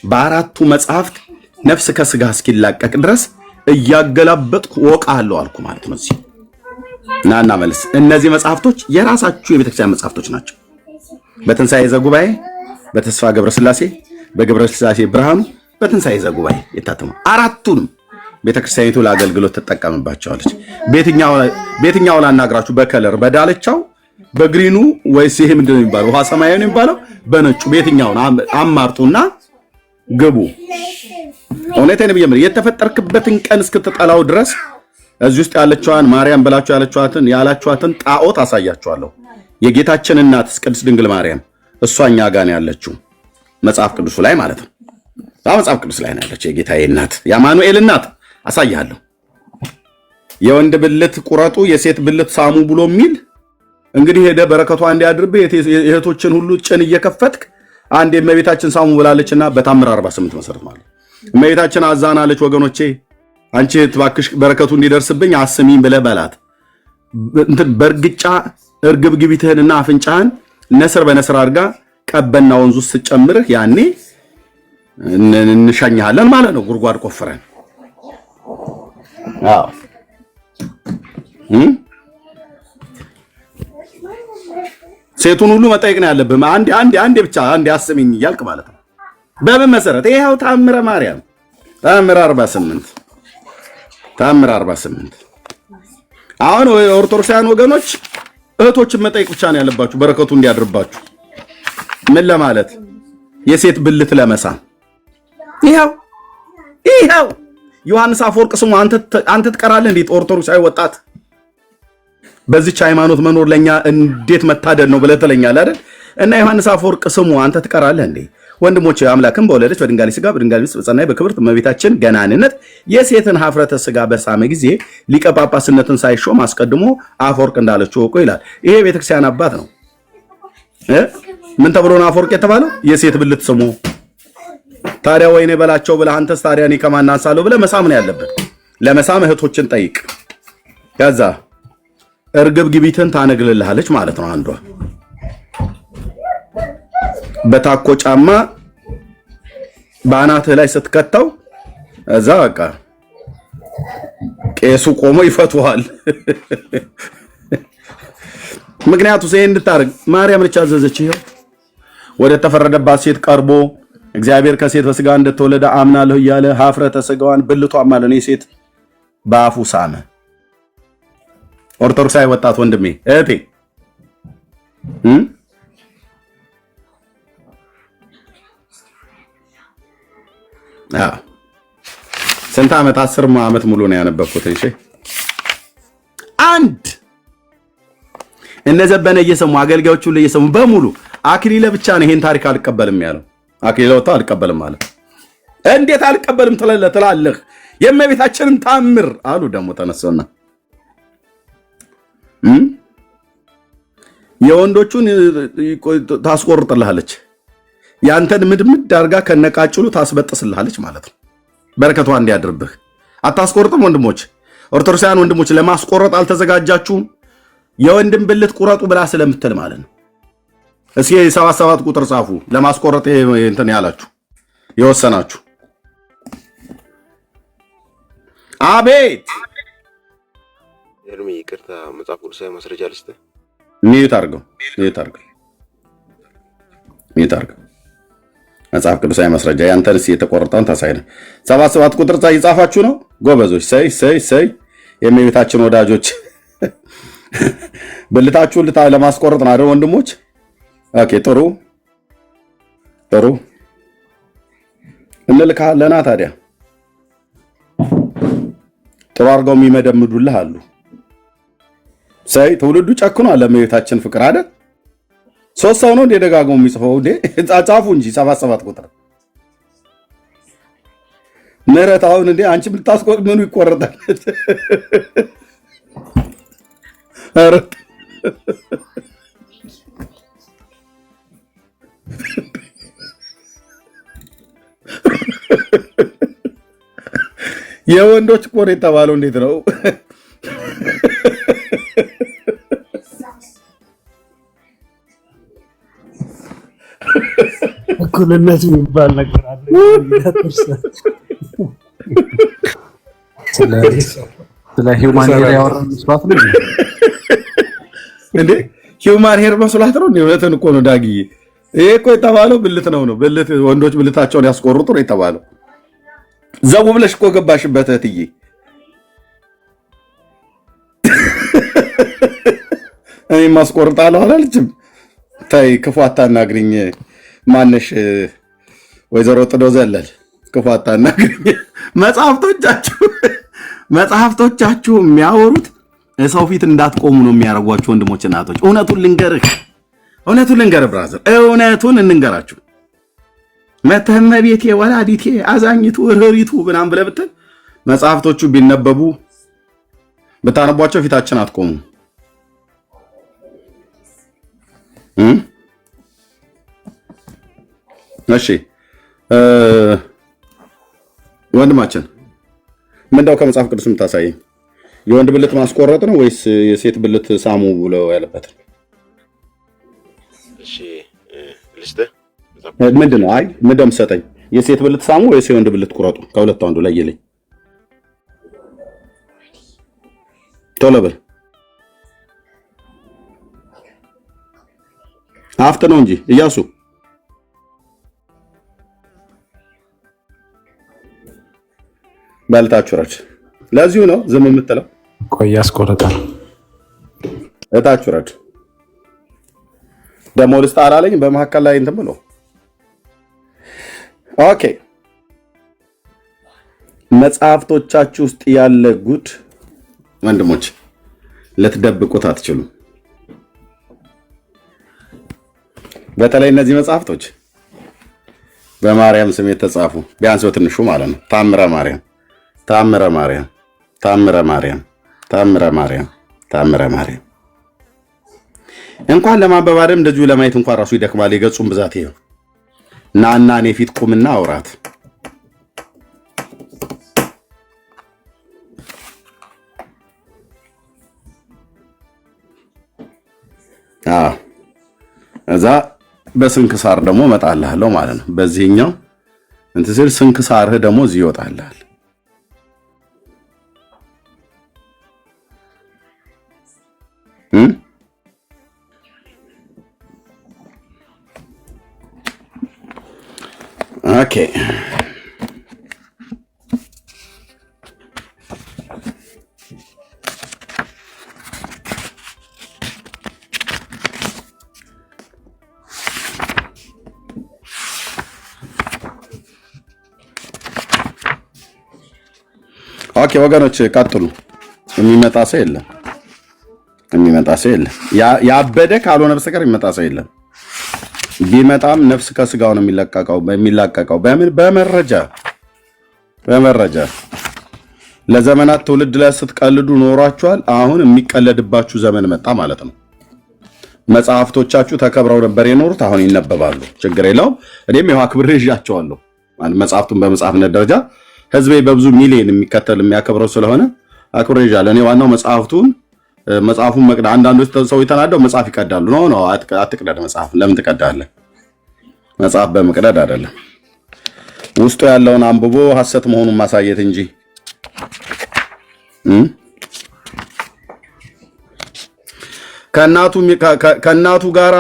በአራቱ መጽሐፍት ነፍስ ከስጋ እስኪላቀቅ ድረስ እያገላበጥኩ ወቃለሁ አልኩ ማለት ነው። እዚህ ናና መልስ እነዚህ መጽሐፍቶች የራሳችሁ የቤተክርስቲያን መጽሐፍቶች ናቸው። በትንሣኤ ዘጉባኤ፣ በተስፋ ገብረስላሴ፣ በገብረስላሴ ብርሃኑ፣ በትንሣኤ ዘጉባኤ የታተሙ አራቱንም ቤተክርስቲያኒቱ ለአገልግሎት ትጠቀምባቸዋለች። በየትኛው ላናግራችሁ? በከለር በዳለቻው በግሪኑ ወይስ ይሄ ምንድነው የሚባለው? ውሃ ሰማያዊ ነው የሚባለው? በነጩ በየትኛውን አማርጡና ግቡ። እውነቴን ብዬ የተፈጠርክበትን ቀን እስክትጠላው ድረስ እዚህ ውስጥ ያለችዋን ማርያም ብላችሁ ያላችኋትን ጣዖት አሳያችኋለሁ። የጌታችን እናት ቅድስት ድንግል ማርያም እሷ እኛ ጋር ነው ያለችው፣ መጽሐፍ ቅዱስ ላይ ማለት ነው። መጽሐፍ ቅዱስ ላይ ነው ያለችው የጌታዬ እናት የአማኑኤል እናት አሳያለሁ። የወንድ ብልት ቁረጡ የሴት ብልት ሳሙ ብሎ የሚል እንግዲህ ሄደ በረከቷ እንዲያድርብህ የእህቶችን ሁሉ ጭን እየከፈትክ አንድ የእመቤታችን ሳሙ ብላለችና በታምር 48 መሰረት ማለት እመቤታችን አዛናለች። ወገኖቼ አንቺ እባክሽ በረከቱ እንዲደርስብኝ አስሚኝ ብለህ በላት። በርግጫ እርግብ ግቢትህንና አፍንጫህን ነስር በነስር አድርጋ ቀበና ወንዙ ውስጥ ጨምርህ ያኔ እንሸኛለን ማለት ነው ጉድጓድ ቆፍረን አዎ ሴቱን ሁሉ መጠየቅ ነው ያለብህ አንዴ ብቻ አስሚኝ እያልክ ማለት ነው በምን መሰረት ይሄው ተአምረ ማርያም ተአምር 48 አሁን ኦርቶዶክሳውያን ወገኖች እህቶችን መጠየቅ ብቻ ነው ያለባችሁ በረከቱ እንዲያድርባችሁ ምን ለማለት የሴት ብልት ለመሳም ይሄው ዮሐንስ አፈወርቅ ስሙ አንተ ትቀራለህ እንዴ ኦርቶዶክሳዊ ወጣት በዚች ሃይማኖት መኖር ለኛ እንዴት መታደል ነው ብለህ ትለኛለህ አይደል እና ዮሐንስ አፈወርቅ ስሙ አንተ ትቀራለህ እንዴ ወንድሞቼ አምላክም በወለደች በድንጋሌ ስጋ በድንጋሌ ውስጥ በጸናይ በክብርት እመቤታችን ገናንነት የሴትን ሀፍረተ ስጋ በሳመ ጊዜ ሊቀ ጳጳስነትን ሳይሾም አስቀድሞ አፈወርቅ እንዳለችው እኮ ይላል ይሄ ቤተክርስቲያን አባት ነው ምን ተብሎ ነው አፈወርቅ የተባለው የሴት ብልት ስሙ ታዲያ ወይኔ በላቸው ብለህ አንተስ ታዲያ እኔ ከማን አንሳለሁ ብለህ መሳም ነው ያለበት ለመሳም እህቶችን ጠይቅ ያዛ እርግብ ግቢትን ታነግልልሃለች ማለት ነው አንዷ በታኮ ጫማ ባናትህ ላይ ስትከተው እዛ በቃ ቄሱ ቆሞ ይፈቱሃል ምክንያቱም ይሄን እንድታረግ ማርያም ልጅ አዘዘች ይሄው ወደ ተፈረደባት ሴት ቀርቦ እግዚአብሔር ከሴት በስጋ እንደተወለደ አምናለሁ እያለ ሀፍረተ ስጋዋን ብልቷን ማለት ነው ሴት በአፉ ሳመ ኦርቶዶክሳዊ ወጣት ወንድሜ እህቴ ስንት ዓመት 10 ዓመት ሙሉ ነው ያነበብኩት እሺ አንድ እነዘበነ እየሰሙ አገልጋዮቹ ለየሰሙ በሙሉ አክሊለ ብቻ ነው ይሄን ታሪክ አልቀበልም ያለው አክሊለ ወጣ አልቀበልም ማለት እንዴት አልቀበልም ትላለህ የእመቤታችንን ታምር አሉ ደግሞ ተነሱና የወንዶቹን ታስቆርጥልሃለች ያንተን ምድምድ አርጋ ከነቃጭሉ ታስበጥስልሃለች ማለት ነው በረከቷ እንዲያድርብህ አታስቆርጥም ወንድሞች ኦርቶዶክሳውያን ወንድሞች ለማስቆረጥ አልተዘጋጃችሁም የወንድም ብልት ቁረጡ ብላ ስለምትል ማለት ነው እስኪ 77 ቁጥር ጻፉ ለማስቆረጥ እንትን ያላችሁ የወሰናችሁ አቤት እርሚ ይቅርታ መጽሐፍ ቅዱሳዊ ማስረጃ ልስጥ ሚዩት አድርገው መጽሐፍ ቅዱሳዊ ማስረጃ ያንተንስ የተቆረጠውን ታሳይነ 77 ቁጥር ይጻፋችሁ ነው ጎበዞች ሰይ የእመቤታችን ወዳጆች ብልታችሁን ለማስቆረጥ ነው አይደል ወንድሞች ኦኬ ጥሩ እንልካለና ታዲያ ጥሩ አድርገው የሚመደምዱልህ አሉ ትውልዱ ጨክኗል ለእመቤታችን ፍቅር አይደል ሶስት ሰው ነው እንደ ደጋግሞ የሚጽፈው እንደ ጻጻፉ እንጂ 77 ቁጥር ምህረት አሁን እንደ አንቺ ብታስቆጥ ምኑ ይቆረጣል አረ የወንዶች ቆር የተባለው እንዴት ነው እኩልነት የሚባል ነገር አለ ስለ ሂውማን ሄር ያወራን መስዋዕት ነው እንዴ ሂውማን ሄር መስዋዕት ነው እውነትን እኮ ነው ዳግዬ ይሄ እኮ የተባለው ብልት ነው ብልት ወንዶች ብልታቸውን ያስቆርጡ ነው የተባለው ዘው ብለሽ እኮ ገባሽበት እህትዬ እኔ ማስቆርጣለሁ አላለችም ታይ ክፉ አታናግሪኝ ማነሽ ወይዘሮ ጥዶ ዘለል ክፉ አታናግሪኝ መጽሐፍቶቻችሁ የሚያወሩት ሰው ፊት እንዳትቆሙ ነው የሚያረጓችሁ ወንድሞች እናቶች እውነቱን ልንገርህ ብራዘር እውነቱን እንንገራችሁ መተመ ቤቴ ወላዲቴ አዛኝቱ ርህሪቱ ምናምን ብለህ ብትል መጽሐፍቶቹ ቢነበቡ ብታነቧቸው ፊታችን አትቆሙ እሺ ወንድማችን ምንድነው ከመጽሐፍ ቅዱስ የምታሳየኝ የወንድ ብልት ማስቆረጥ ነው ወይስ የሴት ብልት ሳሙ ብለው ያለበት እሺ ልስጥህ። ምንድነው? አይ ምንድነው የምትሰጠኝ? የሴት ብልት ሳሙ ወይስ የወንድ ብልት ቁረጡ? ከሁለቱ አንዱ ለይልኝ። ቶሎ በል። አፍጥ ነው እንጂ እያሱ በልታችሁ ረች። ለዚሁ ነው ዝም የምትለው። ቆይ ያስቆረጣል። እታችሁ ረች ደሞ ልስጥ አላለኝ በመሀከል ላይ እንትን ብሎ። ኦኬ መጽሐፍቶቻችሁ ውስጥ ያለ ጉድ ወንድሞች ልትደብቁት አትችሉም። በተለይ እነዚህ መጽሐፍቶች በማርያም ስም የተጻፉ ቢያንስ በትንሹ ማለት ነው። ታምረ ማርያም፣ ታምረ ማርያም፣ ታምረ ማርያም፣ ታምረ ማርያም፣ ታምረ ማርያም እንኳን ለማንበብ አይደለም እንደዚሁ ለማየት እንኳን ራሱ ይደክማል። የገጹን ብዛት ይሄው ናና እኔ ፊት ቁምና አውራት። እዛ በስንክሳር ደግሞ እመጣልሃለሁ ማለት ነው። በዚህኛው እንትን ሲል ስንክሳርህ ደግሞ እዚህ ይወጣልሃል። ኦኬ ኦኬ ወገኖች ቀጥሉ። የሚመጣ ሰው የለም፣ የሚመጣ ሰው የለም። ያበደ ካልሆነ በስተቀር የሚመጣ ሰው የለም። ቢመጣም ነፍስ ከስጋው ነው የሚላቀቀው። በምን? በመረጃ ለዘመናት ትውልድ ላይ ስትቀልዱ ኖሯችኋል። አሁን የሚቀለድባችሁ ዘመን መጣ ማለት ነው። መጽሐፍቶቻችሁ ተከብረው ነበር የኖሩት፣ አሁን ይነበባሉ። ችግር የለውም። እኔም ይኸው አክብሬ ይዣቸዋለሁ። መጽሐፍቱን በመጽሐፍነት ደረጃ ህዝቤ በብዙ ሚሊዮን የሚከተል የሚያከብረው ስለሆነ አክብሬ ይዣለሁ። እኔ ዋናው መጽሐፉን መቅዳ። አንዳንዶች ሰው የተናደው መጽሐፍ ይቀዳሉ። ነው አትቅደድ። መጽሐፍ ለምን ትቀዳለህ? መጽሐፍ በመቅደድ አይደለም፣ ውስጡ ያለውን አንብቦ ሐሰት መሆኑን ማሳየት እንጂ ከእናቱ ጋራ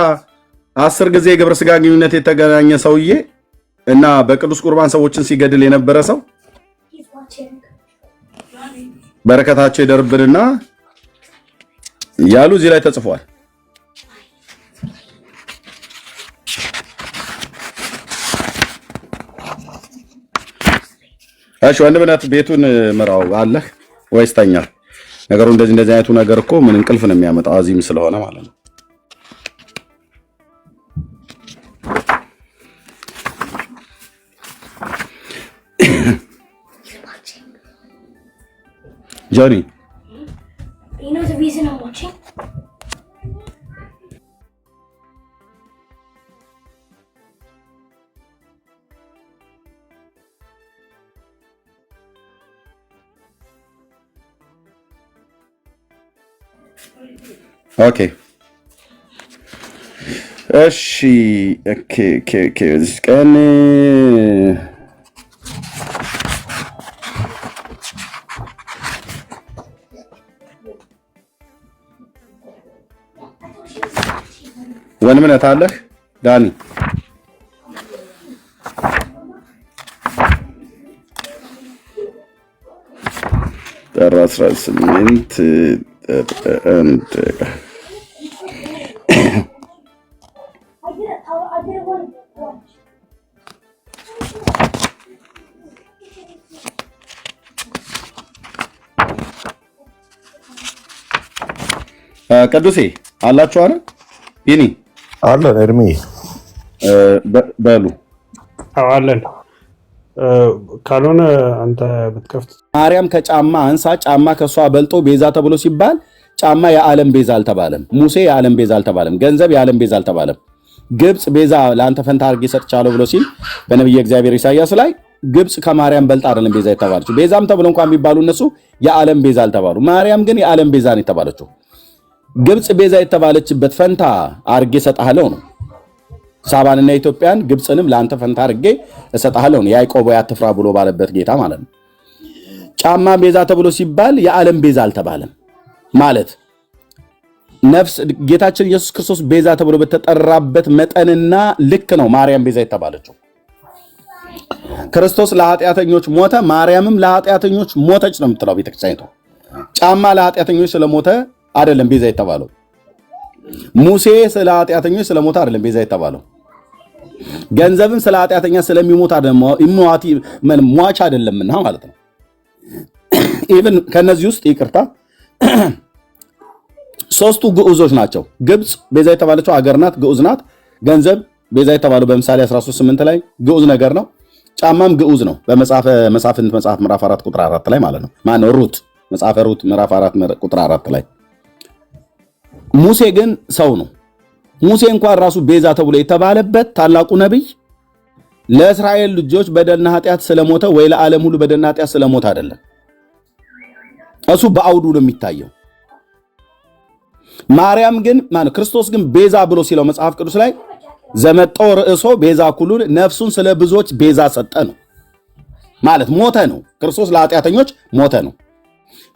10 ጊዜ የግብረ ስጋ ግንኙነት የተገናኘ ሰውዬ እና በቅዱስ ቁርባን ሰዎችን ሲገድል የነበረ ሰው በረከታቸው ይደርብንና ያሉ እዚህ ላይ ተጽፏል። እሺ ወንድምነት ቤቱን ምራው አለህ ወይስ ተኛ? ነገሩ እንደዚህ አይነቱ ነገር እኮ ምን እንቅልፍ ነው የሚያመጣው? አዚም ስለሆነ ማለት ነው። Johnny, you know the reason I'm watching? Okay. Okay. This can ወንድምነት አለህ ዳኒ? ጥር 18 ቅዱሴ አላችሁ አይደል? ይኒ አለን እርሚ በሉ አለን። ካልሆነ አንተ ብትከፍት ማርያም ከጫማ አንሳ ጫማ ከሷ በልጦ ቤዛ ተብሎ ሲባል ጫማ የዓለም ቤዛ አልተባለም። ሙሴ የዓለም ቤዛ አልተባለም። ገንዘብ የዓለም ቤዛ አልተባለም። ግብጽ ቤዛ ለአንተ ፈንታ አድርጌ ሰጥቻለሁ ብሎ ሲል በነብዩ እግዚአብሔር ኢሳይያስ ላይ ግብጽ ከማርያም በልጣ አይደለም ቤዛ የተባለችው። ቤዛም ተብሎ እንኳን ቢባሉ እነሱ የዓለም ቤዛ አልተባሉ። ማርያም ግን የዓለም ቤዛ ነው የተባለችው። ግብጽ ቤዛ የተባለችበት ፈንታ አድርጌ ሰጣለሁ ነው። ሳባንና ኢትዮጵያን ግብፅንም ለአንተ ፈንታ አድርጌ እሰጥሃለሁ ነው ያዕቆብ አትፍራ ብሎ ባለበት ጌታ ማለት ነው። ጫማ ቤዛ ተብሎ ሲባል የዓለም ቤዛ አልተባለም ማለት ነፍስ ጌታችን ኢየሱስ ክርስቶስ ቤዛ ተብሎ በተጠራበት መጠንና ልክ ነው ማርያም ቤዛ የተባለችው። ክርስቶስ ለኃጢአተኞች ሞተ፣ ማርያምም ለኃጢአተኞች ሞተች ነው የምትለው ቤተክርስቲያኒቱ። ጫማ ለኃጢአተኞች ስለሞተ አይደለም ቤዛ የተባለው። ሙሴ ስለ ኃጢአተኞች ስለሞተ አይደለም ቤዛ የተባለው። ገንዘብም ስለ ኃጢአተኛ ስለሚሞት አይደለም ሟች አይደለምና ማለት ነው። ኢቭን ከነዚህ ውስጥ ይቅርታ ሶስቱ ግዑዞች ናቸው። ግብፅ ቤዛ የተባለችው አገር ናት፣ ግዑዝ ናት። ገንዘብ ቤዛ የተባለው በምሳሌ 13:8 ላይ ግዑዝ ነገር ነው። ጫማም ግዑዝ ነው በመጽሐፈ መሳፍንት መጽሐፍ ምዕራፍ 4 ቁጥር 4 ላይ ማለት ነው። ማነው ሩት መጽሐፈ ሩት ምዕራፍ 4 ቁጥር 4 ላይ። ሙሴ ግን ሰው ነው። ሙሴ እንኳን ራሱ ቤዛ ተብሎ የተባለበት ታላቁ ነብይ ለእስራኤል ልጆች በደልና ኃጢአት ስለሞተ ወይ ለዓለም ሁሉ በደልና ኃጢአት ስለሞተ አይደለም። እሱ በአውዱ ነው የሚታየው። ማርያም ግን ማነው ክርስቶስ ግን ቤዛ ብሎ ሲለው መጽሐፍ ቅዱስ ላይ ዘመጦ ርዕሶ ቤዛ ኩሉን ነፍሱን ስለ ብዙዎች ቤዛ ሰጠ ነው ማለት ሞተ ነው። ክርስቶስ ለኃጢአተኞች ሞተ ነው።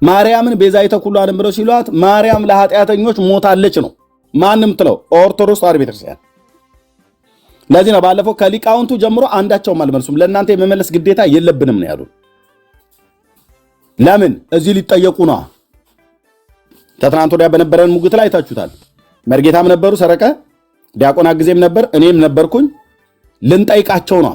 ማርያምን ቤዛይተ ኩሉ ዓለም ብለው ሲሏት ማርያም ለኃጢአተኞች ሞታለች ነው። ማንም ትለው ኦርቶዶክስ ተዋሕዶ ቤተክርስቲያን። ለዚህ ነው ባለፈው ከሊቃውንቱ ጀምሮ አንዳቸውም አልመልሱም። ለእናንተ የመመለስ ግዴታ የለብንም ነው ያሉት። ለምን እዚህ ሊጠየቁ ነው። ተትናንት ወዲያ በነበረን ሙግት ላይ ታችሁታል። መርጌታም ነበሩ፣ ሰረቀ ዲያቆና ጊዜም ነበር፣ እኔም ነበርኩኝ። ልንጠይቃቸው ነው።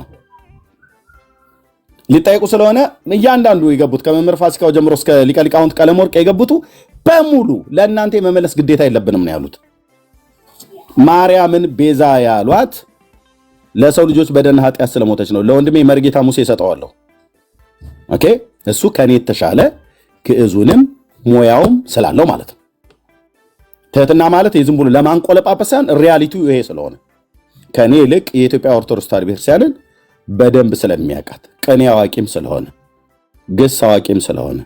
ሊጠይቁ ስለሆነ እያንዳንዱ የገቡት ከመምህር ፋሲካው ጀምሮ እስከ ሊቀ ሊቃውንት ቀለም ወርቅ የገቡት በሙሉ ለእናንተ የመመለስ ግዴታ የለብንም ነው ያሉት። ማርያምን ቤዛ ያሏት ለሰው ልጆች በደልና ኃጢአት ስለሞተች ነው። ለወንድሜ መርጌታ ሙሴ ሰጠዋለሁ። ኦኬ እሱ ከኔ የተሻለ ግዕዙንም ሞያውም ስላለው ማለት ነው። ትህትና ማለት የዝም ብሎ ለማንቆለጳጰስ ሳይሆን ሪያሊቲው ይሄ ስለሆነ ከኔ ይልቅ የኢትዮጵያ ኦርቶዶክስ ተዋሕዶ ቤተክርስቲያንን በደንብ ስለሚያውቃት ቅኔ አዋቂም ስለሆነ ግስ አዋቂም ስለሆነ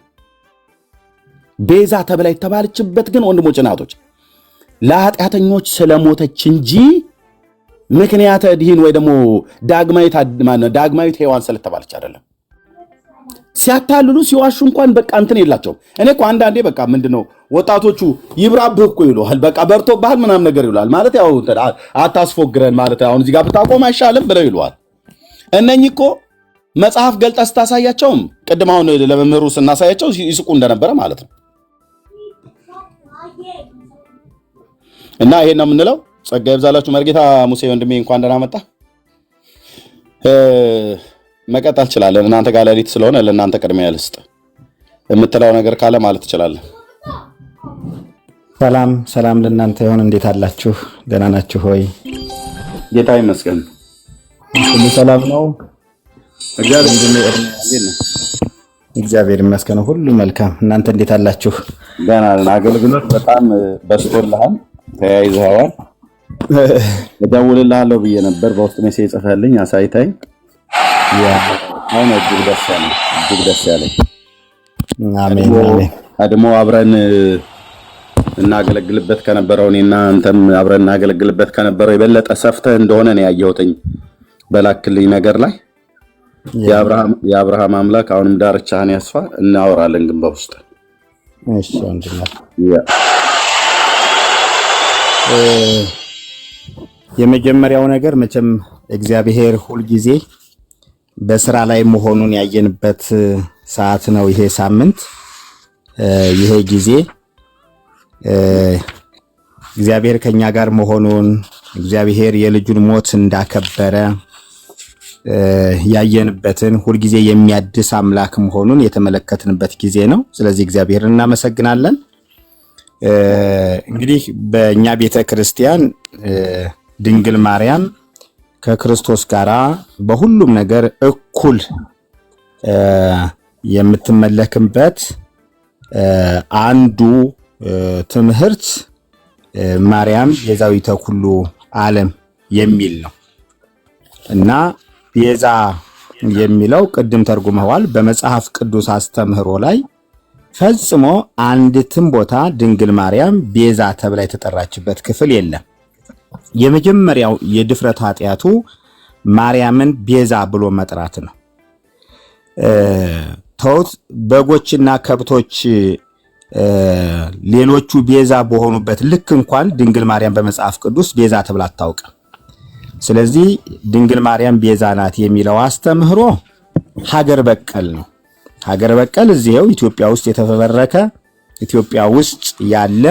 ቤዛ ተብላ የተባለችበት ግን ወንድሞች እናቶች ለኃጢአተኞች ስለሞተች እንጂ ምክንያተ ድኅን ወይ ደግሞ ዳግማዊት ሔዋን ስለተባለች አይደለም። ሲያታልሉ ሲዋሹ እንኳን በቃ እንትን የላቸውም። እኔ እኮ አንዳንዴ በቃ ምንድነው ወጣቶቹ ይብራብህ እኮ ይሉሃል፣ በቃ በርቶብሃል ምናምን ነገር ይሉሃል። ማለት ያው አታስፎግረን ማለት አሁን እዚህ ጋር ብታቆም አይሻልም ብለው ይሉሃል። እነኚህ እኮ መጽሐፍ ገልጠህ ስታሳያቸውም ቅድም አሁን ለመምህሩ ስናሳያቸው ይስቁ እንደነበረ ማለት ነው። እና ይሄን ነው የምንለው። ጸጋ ይብዛላችሁ። መርጌታ ሙሴ ወንድሜ እንኳን ደህና መጣ። መቀጠል ትችላለህ። እናንተ ጋር ሌሊት ስለሆነ ለእናንተ ቅድሚያ ልስጥ። የምትለው ነገር ካለ ማለት ትችላለህ። ሰላም ለእናንተ ይሁን። እንዴት አላችሁ? ደህና ናችሁ ሆይ? ጌታ ይመስገን ሁሉ ሰላም ነው። እግዚአብሔር ይመስገን ሁሉ መልካም። እናንተ እንዴት አላችሁ? ደህና ነን። አገልግሎት በጣም በስቶልሃል፣ ተያይዘዋል። እደውልልሃለሁ ብዬ ነበር በውስጥ ሜሴጅ ጽፈህልኝ አሳይታኝ አሁን እጅግ ደስ ያለኝ። አሜን አሜን። ቀድሞ አብረን እናገለግልበት ከነበረው እኔና አንተም አብረን እናገለግልበት ከነበረው የበለጠ ሰፍተህ እንደሆነ ነው ያየሁትኝ በላክልኝ ነገር ላይ። የአብርሃም አምላክ አሁንም ዳርቻህን ያስፋ። እናወራለን ግን በውስጥ እሺ። ወንድምህ የመጀመሪያው ነገር መቼም እግዚአብሔር ሁልጊዜ በስራ ላይ መሆኑን ያየንበት ሰዓት ነው። ይሄ ሳምንት ይሄ ጊዜ እግዚአብሔር ከኛ ጋር መሆኑን እግዚአብሔር የልጁን ሞት እንዳከበረ ያየንበትን ሁልጊዜ የሚያድስ አምላክ መሆኑን የተመለከትንበት ጊዜ ነው። ስለዚህ እግዚአብሔርን እናመሰግናለን። እንግዲህ በእኛ ቤተ ክርስቲያን ድንግል ማርያም ከክርስቶስ ጋር በሁሉም ነገር እኩል የምትመለክበት አንዱ ትምህርት ማርያም ቤዛዊተ ኩሉ ዓለም የሚል ነው እና ቤዛ የሚለው ቅድም ተርጉመዋል። በመጽሐፍ ቅዱስ አስተምህሮ ላይ ፈጽሞ አንድትም ቦታ ድንግል ማርያም ቤዛ ተብላ የተጠራችበት ክፍል የለም። የመጀመሪያው የድፍረት ኃጢአቱ ማርያምን ቤዛ ብሎ መጥራት ነው። ተውት በጎችና ከብቶች ሌሎቹ ቤዛ በሆኑበት ልክ እንኳን ድንግል ማርያም በመጽሐፍ ቅዱስ ቤዛ ተብላ አታውቅም። ስለዚህ ድንግል ማርያም ቤዛ ናት የሚለው አስተምህሮ ሀገር በቀል ነው። ሀገር በቀል እዚህው ኢትዮጵያ ውስጥ የተፈበረከ ኢትዮጵያ ውስጥ ያለ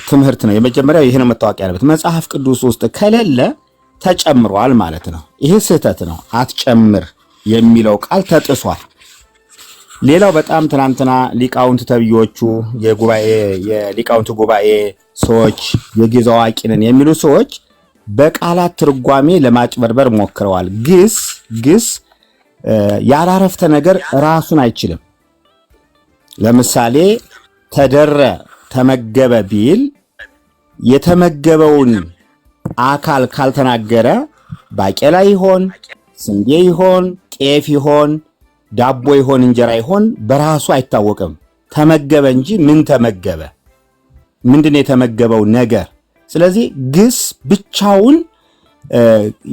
ትምህርት ነው። የመጀመሪያው ይሄን መታወቅ ያለበት መጽሐፍ ቅዱስ ውስጥ ከሌለ ተጨምሯል ማለት ነው። ይሄ ስህተት ነው። አትጨምር የሚለው ቃል ተጥሷል። ሌላው በጣም ትናንትና ሊቃውንት ተብዮቹ የሊቃውንት ጉባኤ ሰዎች የግዕዝ አዋቂ ነን የሚሉ ሰዎች በቃላት ትርጓሜ ለማጭበርበር ሞክረዋል። ግስ ያላረፍተ ነገር ራሱን አይችልም። ለምሳሌ ተደረ ተመገበ ቢል የተመገበውን አካል ካልተናገረ ባቄላ ይሆን ስንዴ ይሆን ጤፍ ይሆን ዳቦ ይሆን እንጀራ ይሆን በራሱ አይታወቅም። ተመገበ እንጂ ምን ተመገበ? ምንድነው የተመገበው ነገር? ስለዚህ ግስ ብቻውን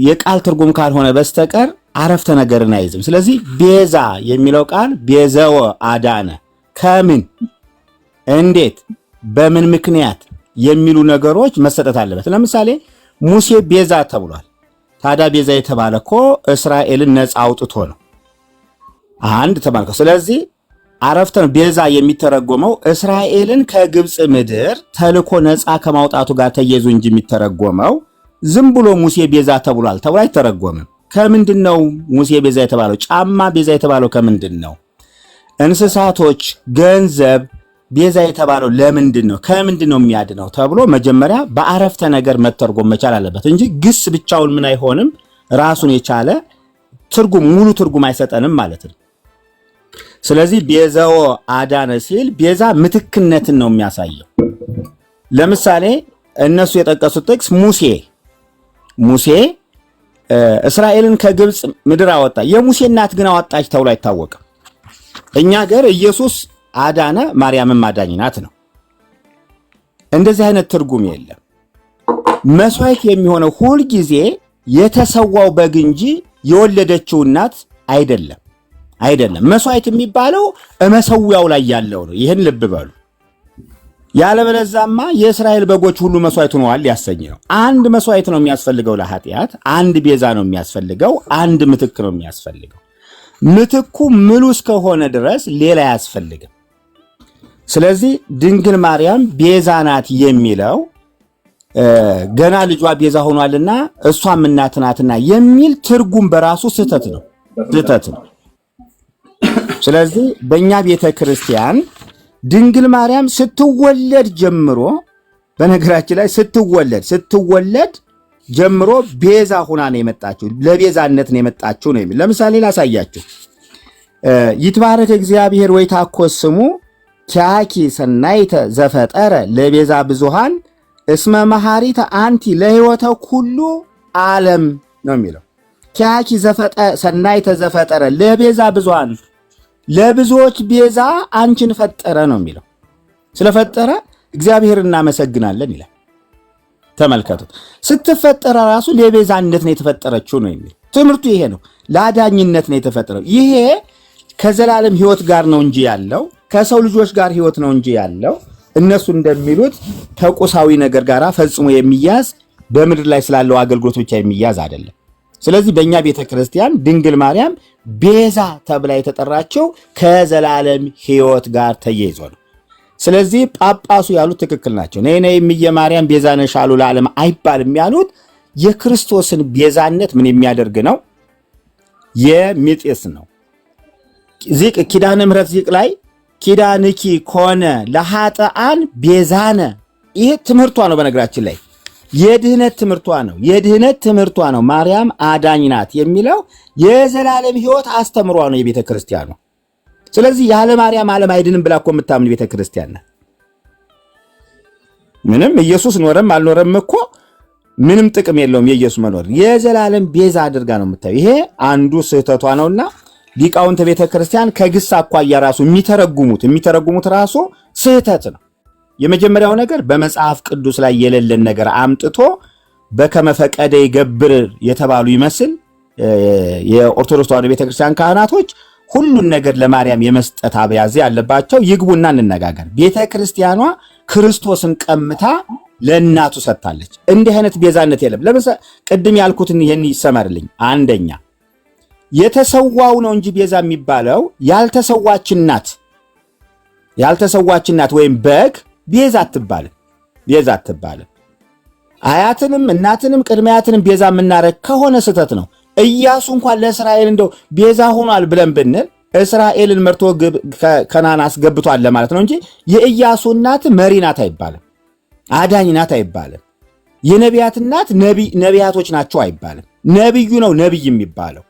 የቃል ትርጉም ካልሆነ በስተቀር አረፍተ ነገርን አይዝም። ስለዚህ ቤዛ የሚለው ቃል ቤዘወ አዳነ፣ ከምን እንዴት በምን ምክንያት የሚሉ ነገሮች መሰጠት አለበት። ለምሳሌ ሙሴ ቤዛ ተብሏል። ታዲያ ቤዛ የተባለ እኮ እስራኤልን ነፃ አውጥቶ ነው። አንድ ተባልከው። ስለዚህ አረፍተ ቤዛ የሚተረጎመው እስራኤልን ከግብፅ ምድር ተልኮ ነፃ ከማውጣቱ ጋር ተያይዞ እንጂ የሚተረጎመው ዝም ብሎ ሙሴ ቤዛ ተብሏል ተብሎ አይተረጎምም። ከምንድነው ሙሴ ቤዛ የተባለው? ጫማ ቤዛ የተባለው ከምንድነው? እንስሳቶች፣ ገንዘብ ቤዛ የተባለው ለምንድን ነው? ከምንድን ነው የሚያድነው ተብሎ መጀመሪያ በአረፍተ ነገር መተርጎም መቻል አለበት እንጂ ግስ ብቻውን ምን አይሆንም፣ ራሱን የቻለ ትርጉም ሙሉ ትርጉም አይሰጠንም ማለት ነው። ስለዚህ ቤዛው አዳነ ሲል ቤዛ ምትክነትን ነው የሚያሳየው። ለምሳሌ እነሱ የጠቀሱት ጥቅስ ሙሴ እስራኤልን ከግብፅ ምድር አወጣ፣ የሙሴ እናት ግን አወጣች ተብሎ አይታወቅም። እኛ ገር ኢየሱስ አዳነ ማርያምም አዳኝ ናት ነው። እንደዚህ አይነት ትርጉም የለም። መስዋዕት የሚሆነው ሁል ጊዜ የተሰዋው በግ እንጂ የወለደችው እናት አይደለም። መስዋዕት የሚባለው መሰዊያው ላይ ያለው ነው። ይህን ልብ በሉ። ያለበለዛማ የእስራኤል በጎች ሁሉ መስዋዕት ሆነዋል ሊያሰኝ ነው። አንድ መስዋዕት ነው የሚያስፈልገው ለኃጢአት፣ አንድ ቤዛ ነው የሚያስፈልገው፣ አንድ ምትክ ነው የሚያስፈልገው። ምትኩ ምሉ እስከሆነ ድረስ ሌላ አያስፈልግም። ስለዚህ ድንግል ማርያም ቤዛ ናት የሚለው ገና ልጇ ቤዛ ሆኗልና እሷም እናት ናትና የሚል ትርጉም በራሱ ስህተት ነው። ስለዚህ በእኛ ቤተ ክርስቲያን ድንግል ማርያም ስትወለድ ጀምሮ፣ በነገራችን ላይ ስትወለድ ጀምሮ ቤዛ ሆና ነው የመጣችው፣ ለቤዛነት ነው የመጣችው ነው የሚል። ለምሳሌ ላሳያችሁ። ይትባረክ እግዚአብሔር ወይታኮስ ስሙ ኪያኪ ሰናይተ ዘፈጠረ ለቤዛ ብዙሃን እስመ መሐሪተ አንቲ ለሕይወተ ኩሉ ዓለም ነው የሚለው። ኪያኪ ሰናይተ ዘፈጠረ ለቤዛ ብዙሃን፣ ለብዙዎች ቤዛ አንቺን ፈጠረ ነው የሚለው። ስለፈጠረ እግዚአብሔር እናመሰግናለን ይላል። ተመልከቱት። ስትፈጠረ ራሱ ለቤዛነት ነው የተፈጠረችው ነው የሚል ትምህርቱ ይሄ ነው። ለአዳኝነት ነው የተፈጠረው። ይሄ ከዘላለም ሕይወት ጋር ነው እንጂ ያለው ከሰው ልጆች ጋር ሕይወት ነው እንጂ ያለው እነሱ እንደሚሉት ከቁሳዊ ነገር ጋር ፈጽሞ የሚያዝ በምድር ላይ ስላለው አገልግሎት ብቻ የሚያዝ አይደለም። ስለዚህ በእኛ ቤተ ክርስቲያን ድንግል ማርያም ቤዛ ተብላ የተጠራቸው ከዘላለም ሕይወት ጋር ተያይዞ ነው። ስለዚህ ጳጳሱ ያሉት ትክክል ናቸው። ነይ እምየ ማርያም ቤዛ ነሽ አሉ ለዓለም አይባልም ያሉት የክርስቶስን ቤዛነት ምን የሚያደርግ ነው? የሚጥስ ነው። ዚቅ ኪዳነ ምሕረት ዚቅ ላይ ኪዳንኪ ኮነ ለኃጥአን ቤዛነ። ይሄ ትምህርቷ ነው። በነገራችን ላይ የድህነት ትምህርቷ ነው። ማርያም አዳኝ ናት የሚለው የዘላለም ሕይወት አስተምሯ ነው የቤተ ክርስቲያኗ። ስለዚህ ያለ ማርያም ዓለም አይድንም ብላ እኮ የምታምን ቤተ ክርስቲያን ናት። ምንም ኢየሱስ ኖረም አልኖረም እኮ ምንም ጥቅም የለውም የኢየሱስ መኖር። የዘላለም ቤዛ አድርጋ ነው የምታየው። ይሄ አንዱ ስህተቷ ነውና ሊቃውንተ ቤተ ክርስቲያን ከግስ አኳያ ራሱ የሚተረጉሙት ራሱ ስህተት ነው። የመጀመሪያው ነገር በመጽሐፍ ቅዱስ ላይ የሌለን ነገር አምጥቶ በከመ ፈቀደ ይገብር የተባሉ ይመስል የኦርቶዶክስ ተዋሕዶ ቤተክርስቲያን ካህናቶች ሁሉን ነገር ለማርያም የመስጠት አብያዜ ያለባቸው። ይግቡና እንነጋገር። ቤተክርስቲያኗ ክርስቶስን ቀምታ ለእናቱ ሰጥታለች። እንዲህ አይነት ቤዛነት የለም። ለምሳሌ ቅድም ያልኩትን ይሄን ይሰመርልኝ። አንደኛ የተሰዋው ነው እንጂ ቤዛ የሚባለው ያልተሰዋች እናት ወይም በግ ቤዛ አትባልም። አያትንም እናትንም ቅድመ አያትንም ቤዛ የምናረግ ከሆነ ስህተት ነው። ኢያሱ እንኳን ለእስራኤል እንደው ቤዛ ሆኗል ብለን ብንል እስራኤልን መርቶ ከነዓን አስገብቷል ለማለት ነው እንጂ የኢያሱ እናት መሪ ናት አይባልም። አዳኝ ናት አይባልም። የነቢያት እናት ነቢያቶች ናቸው አይባልም። ነቢዩ ነው ነቢይ የሚባለው፣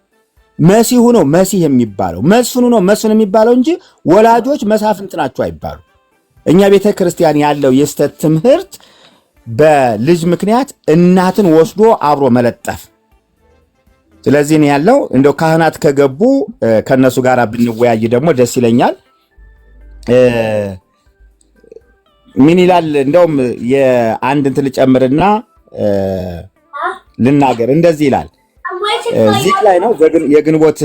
መሲሁ ነው መሲህ የሚባለው፣ መስፍኑ ነው መስፍን የሚባለው እንጂ ወላጆች መሳፍንት ናቸው አይባሉ። እኛ ቤተ ክርስቲያን ያለው የስተት ትምህርት በልጅ ምክንያት እናትን ወስዶ አብሮ መለጠፍ። ስለዚህ ነው ያለው። እንደው ካህናት ከገቡ ከነሱ ጋር ብንወያይ ደግሞ ደስ ይለኛል። ምን ይላል? እንደውም የአንድ እንትን ልጨምርና ልናገር። እንደዚህ ይላል ዚክ ላይ ነው የግንቦት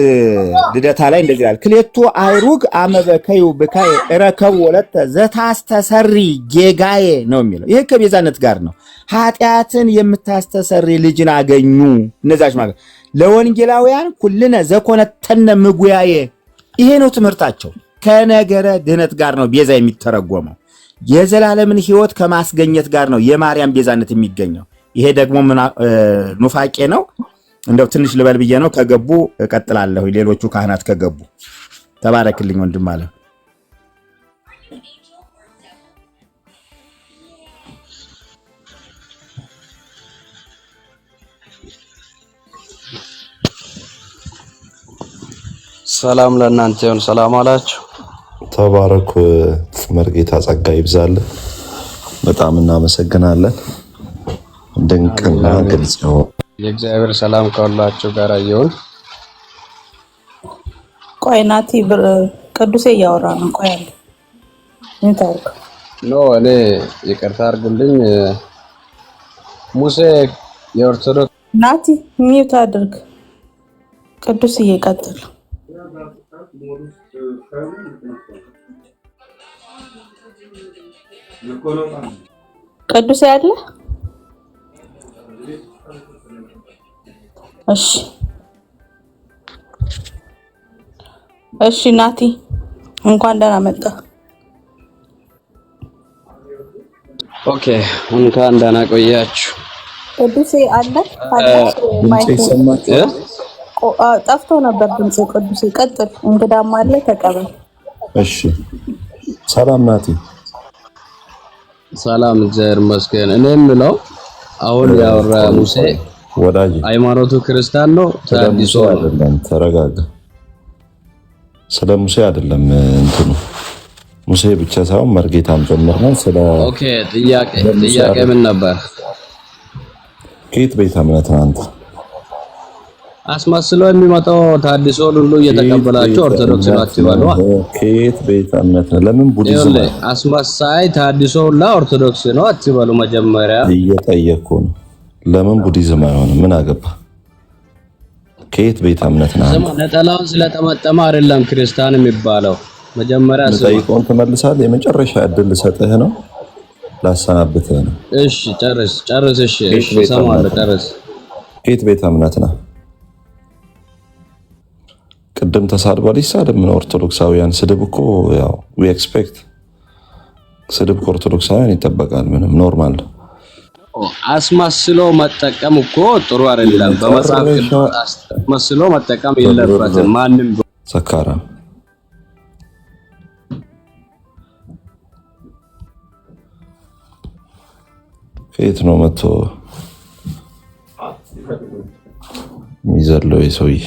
ልደታ ላይ እንደዚህ ይላል። ክሌቱ አይሩግ አመበከዩ ብካይ ረከቡ ወለተ ዘታስተሰሪ ጌጋዬ ነው የሚለው። ይሄ ከቤዛነት ጋር ነው። ኃጢአትን የምታስተሰሪ ልጅን አገኙ እነዛች ማለት ለወንጌላውያን ኩልነ ዘኮነተነ ምጉያዬ። ይሄ ነው ትምህርታቸው። ከነገረ ድህነት ጋር ነው ቤዛ የሚተረጎመው። የዘላለምን ሕይወት ከማስገኘት ጋር ነው የማርያም ቤዛነት የሚገኘው። ይሄ ደግሞ ኑፋቄ ነው። እንደው ትንሽ ልበል ብዬ ነው። ከገቡ እቀጥላለሁ። ሌሎቹ ካህናት ከገቡ ተባረክልኝ ወንድም አለ። ሰላም ለእናንተ ይሁን። ሰላም አላችሁ። ተባረኩ። መርጌታ ጸጋ ይብዛል። በጣም እናመሰግናለን። ድንቅና ግልጽ ነው። የእግዚአብሔር ሰላም ከሁላችሁ ጋር ይሁን። ቆይ ናቲ ቅዱሴ እያወራ ነው። ቆይ አንዴ ምን ታውቅ ኖ እኔ ይቅርታ አድርጉልኝ። ሙሴ የኦርቶዶክስ ናቲ ሚውት አድርግ። ቅዱስ ይቀጥል። ቅዱስ ያለ እሺ ናቲ እንኳን ደህና መጣ። ኦኬ እንኳን ደህና ቆያችሁ። ቅዱሴ አለ ጠፍቶ ነበር ድምጽ። ቅዱሴ ቀጥል። እንግዳም አለ ተቀበል። እሺ ሰላም ናቲ። ሰላም እግዚአብሔር ይመስገን። እኔ የምለው አሁን ያወራ ሙሴ ወዳጅ ሃይማኖቱ ክርስቲያን ነው ተሐድሶ አይደለም። ተረጋጋ። ስለ ሙሴ አይደለም እንትኑ ሙሴ ብቻ ሳይሆን መርጌታም ጭምር ነው። ስለ ኦኬ ጥያቄ ምን ነበር? ከየት ቤተ እምነት ነው አንተ? አስመስሎ የሚመጣው ተሐድሶ ሁሉ እየተቀበላችሁ ኦርቶዶክስ ናችሁ ባሉ ከየት ቤተ እምነት ነው? ለምን ቡዲዝም አስመሳይ ተሐድሶ ሁሉ ኦርቶዶክስ ነው አትበሉ። መጀመሪያ እየጠየቅኩ ነው። ለምን ቡዲዝም አይሆንም? ምን አገባ? ከየት ቤተ እምነት ነው? ነጠላውን ስለተመጠመ አይደለም ክርስቲያን የሚባለው። መጀመሪያ ጠይቆን ትመልሳለህ። የመጨረሻ እድል ልሰጥህ ነው፣ ላሰናብትህ ነው። እሺ ጨርስ። እሺ ሰማለሁ፣ ጨርስ። ከየት ቤተ እምነት ነው? ቅድም ተሳድቧል። ይሳደብ። ምን ኦርቶዶክሳውያን ስድብ እኮ ያው ዊ ኤክስፔክት ስድብ ከኦርቶዶክሳውያን ይጠበቃል። ምንም ኖርማል ነው። አስመስሎ መጠቀም እኮ ጥሩ አይደለም። በመጽሐፍ ቅዱስ አስመስሎ መጠቀም የለበትም ማንም ሰካራም። ከየት ነው መጥቶ የሚዘለው የሰውዬ?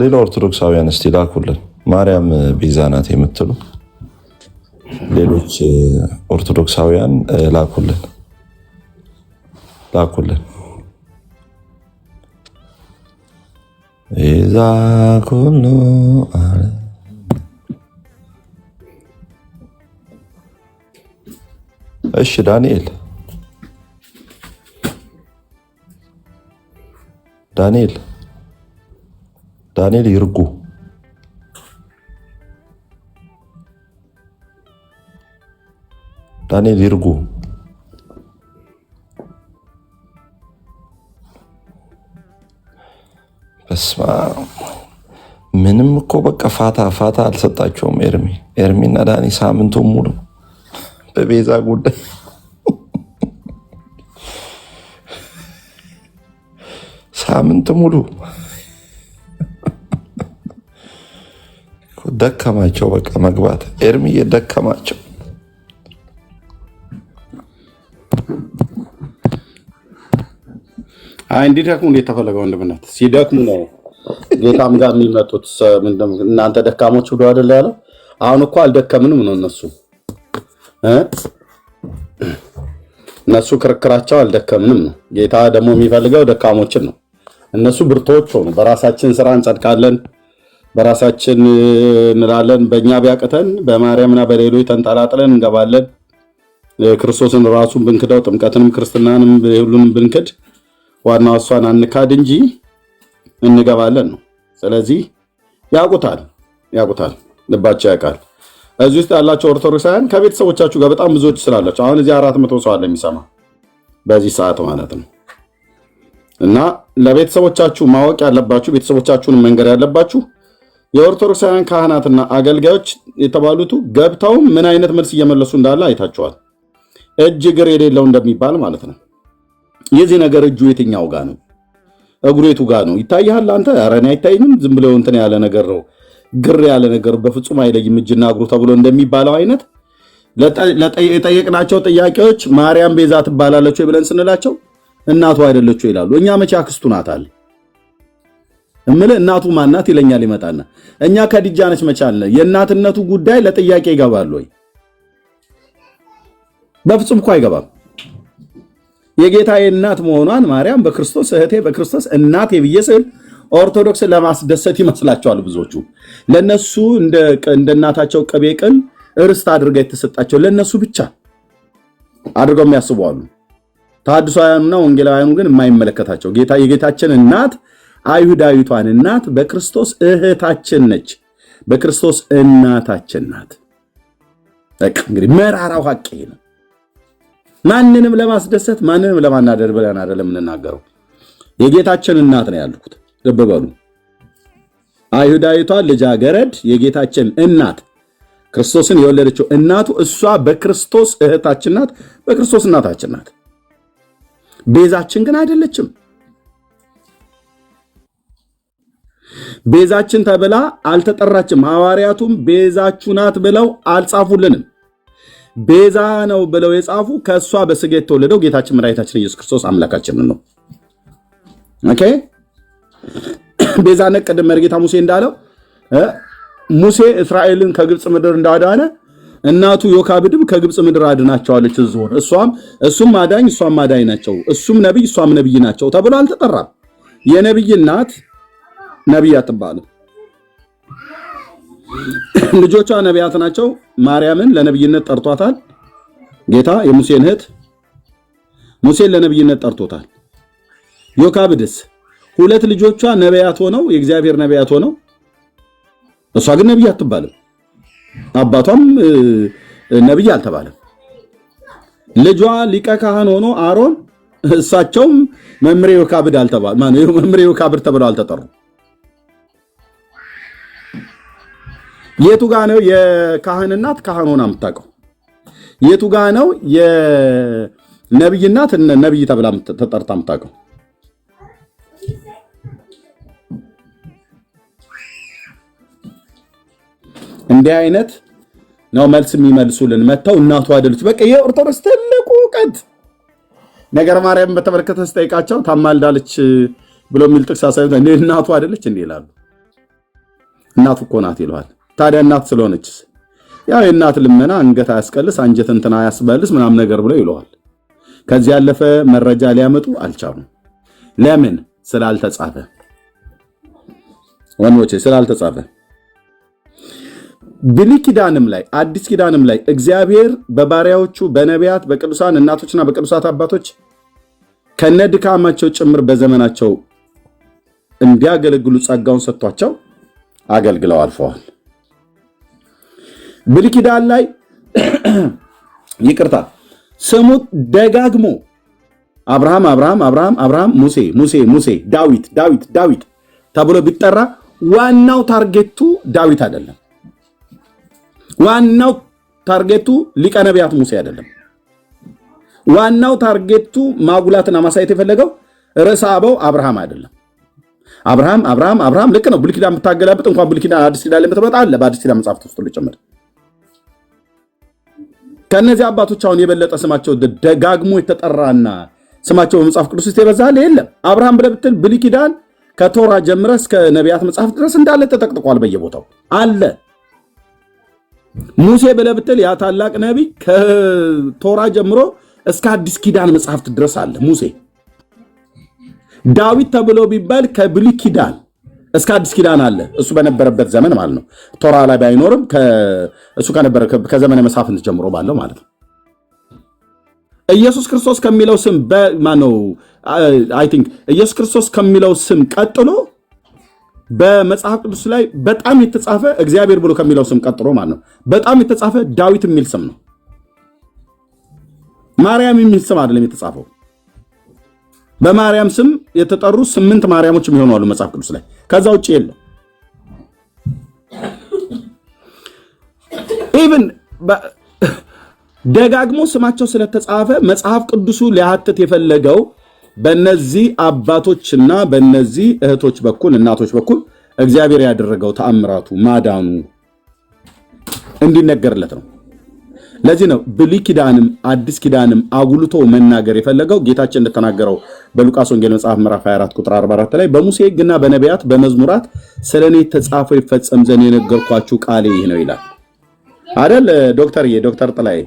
ሌላ ኦርቶዶክሳውያን እስቲ ላኩልን። ማርያም ቤዛ ናት የምትሉ ሌሎች ኦርቶዶክሳውያን ላኩልን። ቤዛ ኩሉ እሺ ዳንኤል ይርጉ በስማ ምንም እኮ በቃ ፋታ አልሰጣቸውም። ኤርሚና ዳኒ ሳምንቱን ሙሉ በቤዛ ጉዳይ ሳምንት ሙሉ ደከማቸው። በቃ መግባት ኤርሚዬ ደከማቸው። እንዲደክሙ እንዴት ተፈለገው? ወንድምነት ሲደክሙ ነው ጌታም ጋር የሚመጡት። እናንተ ደካሞች ሁሉ አይደለ ያለው። አሁን እኮ አልደከምንም ነው እነሱ ክርክራቸው አልደከምንም ነው። ጌታ ደግሞ የሚፈልገው ደካሞችን ነው። እነሱ ብርቶች ሆኑ። በራሳችን ስራ እንጸድቃለን፣ በራሳችን እንላለን። በእኛ ቢያቅተን በማርያምና በሌሎች ተንጠላጥለን እንገባለን። ክርስቶስን ራሱን ብንክደው ጥምቀትንም ክርስትናንም ሁሉንም ብንክድ ዋናው እሷን አንካድ እንጂ እንገባለን ነው። ስለዚህ ያውቁታል፣ ልባቸው ያውቃል። እዚህ ውስጥ ያላቸው ኦርቶዶክሳውያን ከቤተሰቦቻችሁ ጋር በጣም ብዙዎች ስላላቸው አሁን እዚህ 400 ሰው አለ የሚሰማ በዚህ ሰዓት ማለት ነው። እና ለቤተሰቦቻችሁ ማወቅ ያለባችሁ ቤተሰቦቻችሁን መንገር ያለባችሁ የኦርቶዶክሳውያን ካህናትና አገልጋዮች የተባሉት ገብተውም ምን አይነት መልስ እየመለሱ እንዳለ አይታችኋል። እጅ እግር የሌለው እንደሚባል ማለት ነው። የዚህ ነገር እጁ የትኛው ጋር ነው? እግሩ የቱ ጋር ነው? ይታያል አንተ? ኧረ እኔ አይታይኝም። ዝም ብለው እንትን ያለ ነገር ነው፣ ግር ያለ ነገር በፍጹም አይለይም እጅና እግሩ ተብሎ እንደሚባለው አይነት የጠየቅናቸው ጥያቄዎች ማርያም ቤዛ ትባላለች ወይ ብለን ስንላቸው እናቱ አይደለች ወይ ይላሉ። እኛ መቼ አክስቱ ናት አለ እምልህ እናቱ ማናት ይለኛል ይመጣና እኛ ከዲጃ ነች መቻል የእናትነቱ ጉዳይ ለጥያቄ ይገባል ወይ? በፍጹም እኮ አይገባም። የጌታዬ እናት መሆኗን ማርያም በክርስቶስ እህቴ በክርስቶስ እናቴ ብዬ ስል ኦርቶዶክስን ለማስደሰት ይመስላቸዋል ብዙዎቹ። ለነሱ እንደ እናታቸው ቅቤ ቅል እርስት አድርጋ የተሰጣቸው ለነሱ ብቻ አድርገው የሚያስቡ አሉ። ተሐድሳውያኑና ወንጌላውያኑ ግን የማይመለከታቸው የጌታችን እናት አይሁዳዊቷን እናት በክርስቶስ እህታችን ነች፣ በክርስቶስ እናታችን ናት። በቃ እንግዲህ መራራው ሐቅ ነው። ማንንም ለማስደሰት ማንንም ለማናደድ ብለን አይደለም የምንናገረው። የጌታችን እናት ነው ያልኩት። ልብ በሉ። አይሁዳዊቷ ልጃገረድ የጌታችን እናት ክርስቶስን የወለደችው እናቱ እሷ በክርስቶስ እህታችን ናት፣ በክርስቶስ እናታችን ናት። ቤዛችን ግን አይደለችም። ቤዛችን ተብላ አልተጠራችም። ሐዋርያቱም ቤዛችሁ ናት ብለው አልጻፉልንም። ቤዛ ነው ብለው የጻፉ ከእሷ በስጋ የተወለደው ጌታችን መድኃኒታችን ኢየሱስ ክርስቶስ አምላካችን ነው። ኦኬ። ቤዛነት ቅድም መርጌታ ሙሴ እንዳለው ሙሴ እስራኤልን ከግብፅ ምድር እንዳዳነ እናቱ ዮካብድም ከግብፅ ምድር አድናቸዋለች። እሱም አዳኝ እሷም አዳኝ ናቸው፣ እሱም ነቢይ እሷም ነቢይ ናቸው ተብሎ አልተጠራም። የነቢይ እናት ነቢይ አትባልም። ልጆቿ ነቢያት ናቸው። ማርያምን ለነቢይነት ጠርቷታል ጌታ። የሙሴን እህት ሙሴን ለነቢይነት ጠርቶታል። ዮካብድስ ሁለት ልጆቿ ነቢያት ሆነው የእግዚአብሔር ነቢያት ሆነው እሷ ግን ነቢይ አትባልም። አባቷም ነቢይ አልተባለም። ልጇ ሊቀ ካህን ሆኖ አሮን እሳቸውም መምሬ ዮካብድ አልተባሉ። መምሬ ዮካብድ ተብለው አልተጠሩ። የቱ ጋ ነው የካህን እናት ካህን ሆና የምታውቀው? የቱ ጋ ነው የነቢይ እናት ነቢይ ተብላ ተጠርታ የምታውቀው? እንዲህ አይነት ነው መልስ የሚመልሱልን መተው እናቱ አይደለች። በቃ የኦርቶዶክስ ትልቁ እውቀት ነገር ማርያም በተመለከተ ስጠይቃቸው ታማልዳለች ብሎ የሚል ጥቅስ አሳይቶ እናቱ አይደለች እንዴ ይላሉ። እናቱ እኮ ናት ይለዋል። ታዲያ እናት ስለሆነች ያው የእናት ልመና አንገት አያስቀልስ አንጀት እንትና አያስበልስ ምናምን ነገር ብለው ይለዋል። ከዚህ ያለፈ መረጃ ሊያመጡ አልቻሉም። ለምን? ስላልተጻፈ ወንዶቼ፣ ስላልተጻፈ። ብሉይ ኪዳንም ላይ አዲስ ኪዳንም ላይ እግዚአብሔር በባሪያዎቹ በነቢያት በቅዱሳን እናቶችና በቅዱሳት አባቶች ከነድካማቸው ጭምር በዘመናቸው እንዲያገለግሉ ጸጋውን ሰጥቷቸው አገልግለው አልፈዋል። ብሉይ ኪዳን ላይ ይቅርታ ስሙ ደጋግሞ አብርሃም አብርሃም አብርሃም አብርሃም ሙሴ ሙሴ ሙሴ ዳዊት ዳዊት ዳዊት ተብሎ ቢጠራ ዋናው ታርጌቱ ዳዊት አይደለም። ዋናው ታርጌቱ ሊቀ ነቢያት ሙሴ አይደለም። ዋናው ታርጌቱ ማጉላትና ማሳየት የፈለገው ርዕሰ አበው አብርሃም አይደለም። አብርሃም አብርሃም አብርሃም ልክ ነው። ብሉይ ኪዳን ብታገላብጥ እንኳን ብሉይ ኪዳን አዲስ ኪዳን ላይ የምትመጣ አለ በአዲስ ኪዳን መጽሐፍት ውስጥ ሊጨምር ከነዚህ አባቶች አሁን የበለጠ ስማቸው ደጋግሞ የተጠራና ስማቸው በመጽሐፍ ቅዱስ ውስጥ የበዛል የለም። አብርሃም ብለህ ብትል ብሉይ ኪዳን ከቶራ ጀምረ እስከ ነቢያት መጽሐፍ ድረስ እንዳለ ተጠቅጥቋል በየቦታው አለ። ሙሴ ብለህ ብትል ያ ታላቅ ነቢይ ከቶራ ጀምሮ እስከ አዲስ ኪዳን መጽሐፍት ድረስ አለ ሙሴ። ዳዊት ተብሎ ቢባል ከብሉይ ኪዳን እስከ አዲስ ኪዳን አለ እሱ በነበረበት ዘመን ማለት ነው። ቶራ ላይ ባይኖርም እሱ ከነበረ ከዘመነ መሳፍንት ጀምሮ ባለው ማለት ነው። ኢየሱስ ክርስቶስ ከሚለው ስም በማነው አይ ቲንክ ኢየሱስ ክርስቶስ ከሚለው ስም ቀጥሎ በመጽሐፍ ቅዱስ ላይ በጣም የተጻፈ እግዚአብሔር ብሎ ከሚለው ስም ቀጥሎ ማለት ነው በጣም የተጻፈ ዳዊት የሚል ስም ነው። ማርያም የሚል ስም አይደለም የተጻፈው። በማርያም ስም የተጠሩ 8 ማርያሞች የሚሆኑ አሉ መጽሐፍ ቅዱስ ላይ ከዛ ውጪ የለም። ኢቭን ደጋግሞ ስማቸው ስለተጻፈ መጽሐፍ ቅዱሱ ሊያትት የፈለገው በእነዚህ አባቶችና በእነዚህ እህቶች በኩል እናቶች በኩል እግዚአብሔር ያደረገው ተአምራቱ ማዳኑ እንዲነገርለት ነው። ለዚህ ነው ብሉይ ኪዳንም አዲስ ኪዳንም አጉልቶ መናገር የፈለገው ጌታችን እንደተናገረው በሉቃስ ወንጌል መጽሐፍ ምዕራፍ 24 ቁጥር 44 ላይ በሙሴ ሕግና በነቢያት በመዝሙራት ስለኔ ተጻፈው ይፈጸም ዘንድ የነገርኳችሁ ቃሌ ይህ ነው ይላል አይደል? ዶክተር ጥላይ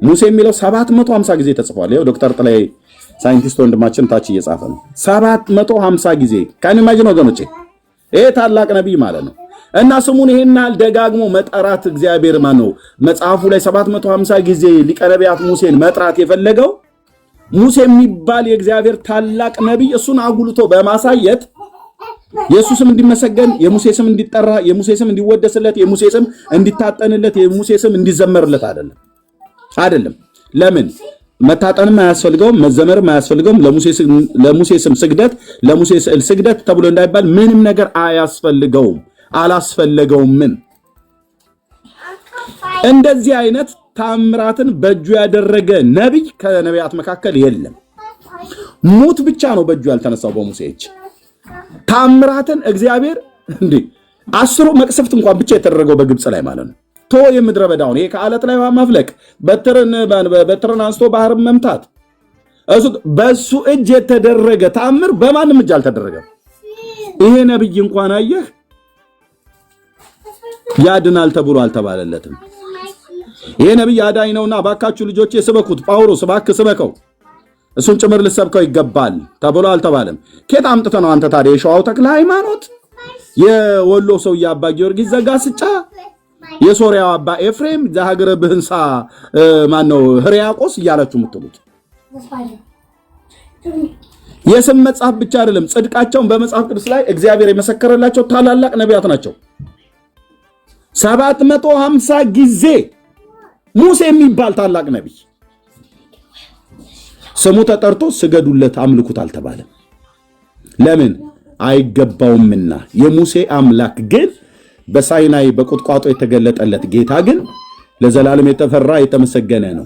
ሙሴ የሚለው 750 ጊዜ ተጽፏል። ይኸው ዶክተር ጥላይ ሳይንቲስት ወንድማችን ታች እየጻፈ ነው 750 ጊዜ ካን ኢማጂን ወገኖቼ፣ ይሄ ታላቅ ነቢይ ማለት ነው። እና ስሙን ይሄን ደጋግሞ መጠራት እግዚአብሔር ማን ነው መጽሐፉ ላይ 750 ጊዜ ሊቀ ነቢያት ሙሴን መጥራት የፈለገው ሙሴ የሚባል የእግዚአብሔር ታላቅ ነቢይ እሱን አጉልቶ በማሳየት የሱ ስም እንዲመሰገን፣ የሙሴ ስም እንዲጠራ፣ የሙሴ ስም እንዲወደስለት፣ የሙሴ ስም እንዲታጠንለት፣ የሙሴ ስም እንዲዘመርለት አይደለም። ለምን መታጠንም አያስፈልገውም፣ መዘመርም አያስፈልገውም። ለሙሴ ስም ስግደት፣ ለሙሴ ስዕል ስግደት ተብሎ እንዳይባል ምንም ነገር አያስፈልገውም፣ አላስፈለገውም። እንደዚህ አይነት ታምራትን በእጁ ያደረገ ነቢይ ከነቢያት መካከል የለም። ሙት ብቻ ነው በእጁ ያልተነሳው በሙሴ እጅ። ታምራትን እግዚአብሔር እንዴ 10 መቅሰፍት እንኳን ብቻ የተደረገው በግብጽ ላይ ማለት ነው። የምድረ በዳውን ይሄ ከአለት ላይ ማፍለቅ፣ በትርን አንስቶ ባህርን መምታት፣ በሱ እጅ የተደረገ ታምር በማንም እጅ አልተደረገም። ይሄ ነብይ እንኳን አየህ ያድናል ተብሎ አልተባለለትም። ይሄ ነብይ አዳኝ ነውና ባካችሁ ልጆቼ ስበኩት፣ ጳውሎስ እባክህ ስበከው፣ እሱን ጭምር ልሰብከው ይገባል ተብሎ አልተባለም። ኬት አምጥተህ ነው አንተ ታዲያ የሸዋው ተክለ ሃይማኖት፣ የወሎ ሰው የአባ ጊዮርጊስ ዘጋስጫ፣ የሶሪያው አባ ኤፍሬም ዘሀገረ ብህንሳ ማነው ህርያቆስ እያላችሁ የምትሉት የስም መጽሐፍ ብቻ አይደለም፣ ጽድቃቸውን በመጽሐፍ ቅዱስ ላይ እግዚአብሔር የመሰከረላቸው ታላላቅ ነቢያት ናቸው። 750 ጊዜ ሙሴ የሚባል ታላቅ ነቢይ ስሙ ተጠርቶ ስገዱለት አምልኩት አልተባለም። ለምን? አይገባውምና። የሙሴ አምላክ ግን በሳይናይ በቁጥቋጦ የተገለጠለት ጌታ ግን ለዘላለም የተፈራ የተመሰገነ ነው።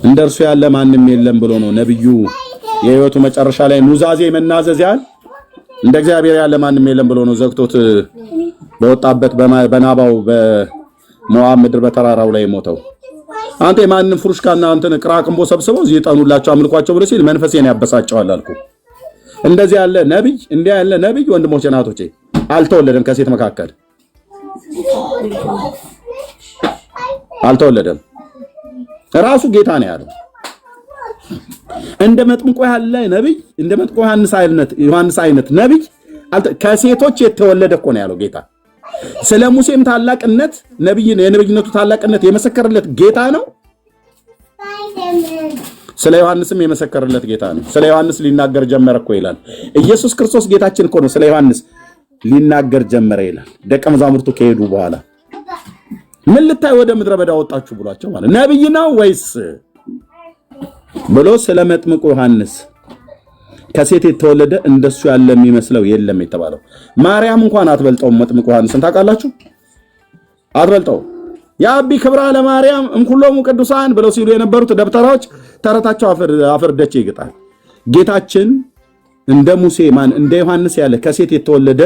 እንደርሱ ያለ ማንም የለም ብሎ ነው ነብዩ የህይወቱ መጨረሻ ላይ ኑዛዜ መናዘዝ ያህል እንደ እግዚአብሔር ያለ ማንም የለም ብሎ ነው ዘግቶት በወጣበት በናባው በሞዓብ ምድር በተራራው ላይ ሞተው። አንተ የማንም ፍሩሽካና አንተን ቅራቅምቦ ሰብስበው እዚህ ጠኑላቸው አምልኳቸው ብሎ ሲል መንፈሴን ያበሳጨዋል አልኩ። እንደዚህ ያለ ነብይ እንዲያ ያለ ነብይ ወንድሞቼ ናቶቼ አልተወለደም። ከሴት መካከል አልተወለደም። ራሱ ጌታ ነው ያለው። እንደ መጥምቁ ያለ ነብይ፣ እንደ መጥምቁ ዮሐንስ አይነት ነብይ ከሴቶች የተወለደ እኮ ነው ያለው ጌታ። ስለ ሙሴም ታላቅነት የነብይነቱ ታላቅነት የመሰከረለት ጌታ ነው። ስለ ዮሐንስም የመሰከረለት ጌታ ነው። ስለ ዮሐንስ ሊናገር ጀመረ እኮ ይላል። ኢየሱስ ክርስቶስ ጌታችን እኮ ነው ስለ ዮሐንስ ሊናገር ጀመረ ይላል። ደቀ መዛሙርቱ ከሄዱ በኋላ ምን ልታይ ወደ ምድረ በዳ ወጣችሁ ብሏቸው ማለት ነብይ ነው ወይስ ብሎ ስለ መጥምቁ ዮሐንስ ከሴት የተወለደ እንደሱ ያለ የሚመስለው የለም የተባለው ማርያም እንኳን አትበልጠውም። መጥምቁ ዮሐንስን ታውቃላችሁ? አትበልጠው። ያቢ ክብራ ለማርያም እምኩሎሙ ቅዱሳን ብለው ሲሉ የነበሩት ደብተራዎች ተረታቸው አፈርደች ይግጣል። ጌታችን እንደ ሙሴ እንደ ዮሐንስ ያለ ከሴት የተወለደ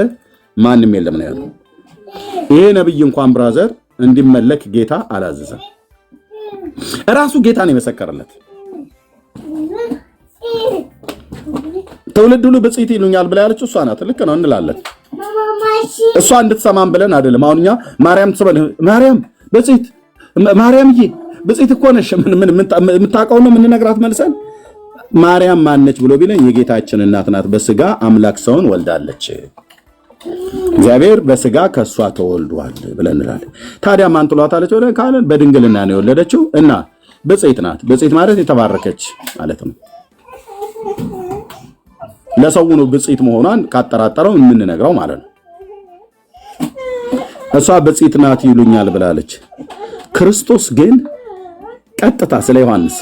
ማንም የለም ነው ያለው። ይሄ ነብይ እንኳን ብራዘር እንዲመለክ ጌታ አላዘዘም። ራሱ ጌታ ነው የመሰከረለት። ትውልድ ሁሉ ብጽዕት ይሉኛል ብላ ያለችው እሷ ናት። ልክ ነው እንላለን። እሷ እንድትሰማን ብለን አይደለም። አሁንኛ ማርያም ትሰበል ማርያም ብጽዕት ማርያምዬ ብጽዕት እኮ ነሽ ምን የምታውቀው ነው የምንነግራት መልሰን ማርያም ማነች ብሎ ቢለን የጌታችን እናት ናት። በስጋ አምላክ ሰውን ወልዳለች። እግዚአብሔር በስጋ ከሷ ተወልዷል ብለን እንላለን። ታዲያ ማን ጥሏታለች ብለን ካለን በድንግልና ነው የወለደችው እና ብጽዕት ናት። ብጽዕት ማለት የተባረከች ማለት ነው። ለሰው ነው ብጽዕት መሆኗን ካጠራጠረው የምንነግረው ማለት ነው። እሷ ብጽዕት ናት ይሉኛል ብላለች። ክርስቶስ ግን ቀጥታ ስለ ዮሐንስ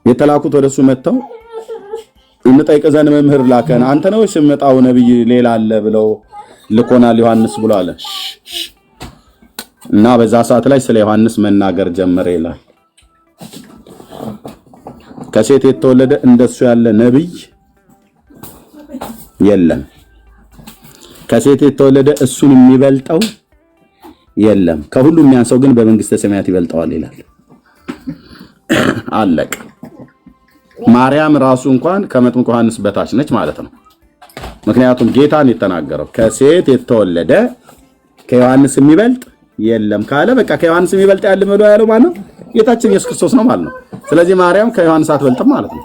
የተላኩት ወደሱ መጥተው እንጠይቅ ዘንድ መምህር ላከን አንተ ነው ወይስ የመጣው ነብይ ሌላ አለ ብለው ልኮናል ዮሐንስ ብሎ አለ እና በዛ ሰዓት ላይ ስለ ዮሐንስ መናገር ጀመረ ይላል። ከሴት የተወለደ እንደሱ ያለ ነብይ የለም። ከሴት የተወለደ እሱን የሚበልጠው የለም። ከሁሉም የሚያንሰው ግን በመንግስተ ሰማያት ይበልጠዋል ይላል። አለቀ። ማርያም ራሱ እንኳን ከመጥምቁ ዮሐንስ በታች ነች ማለት ነው። ምክንያቱም ጌታን የተናገረው ከሴት የተወለደ ከዮሐንስ የሚበልጥ የለም ካለ በቃ ከዮሐንስ የሚበልጥ ያለ ነው ያለው ማለት ነው ጌታችን ኢየሱስ ክርስቶስ ነው ማለት ነው። ስለዚህ ማርያም ከዮሐንስ አትበልጥም ማለት ነው።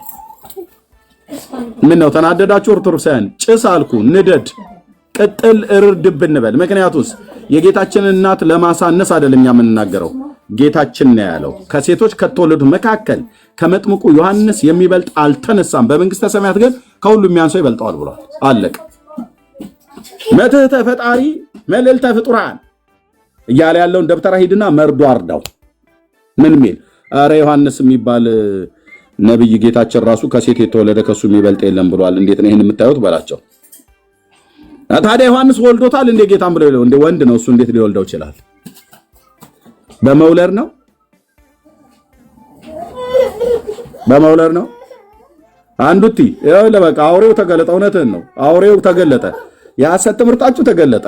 ምን ነው ተናደዳችሁ ኦርቶዶክሳውያን? ጭስ አልኩ ንደድ ቅጥል እርድብ እንበል። ምክንያቱስ የጌታችንን እናት ለማሳነስ አይደለም የምንናገረው። ጌታችን ነው ያለው ከሴቶች ከተወለዱ መካከል ከመጥምቁ ዮሐንስ የሚበልጥ አልተነሳም፣ በመንግስተ ሰማያት ግን ከሁሉ የሚያንሰው ይበልጠዋል ብሏል። አለቀ። መትሕተ ፈጣሪ መልዕልተ ፍጡራን እያለ ያለውን ደብተራ ሂድና መርዶ አርዳው። ምን ሚል አረ ዮሐንስ የሚባል ነብይ ጌታችን ራሱ ከሴት የተወለደ ከሱ የሚበልጥ የለም ብሏል። እንዴት ነው ይሄን የምታዩት በላቸው። ታዲያ ዮሐንስ ወልዶታል እንደ ጌታም ብለው እንደ ወንድ ነው እሱ እንዴት ሊወልደው ይችላል? በመውለድ ነው በመውለድ ነው። አንዱቲ ይኸው ለበቃ አውሬው ተገለጠ። እውነትህን ነው አውሬው ተገለጠ። የሐሰት ትምህርታችሁ ተገለጠ።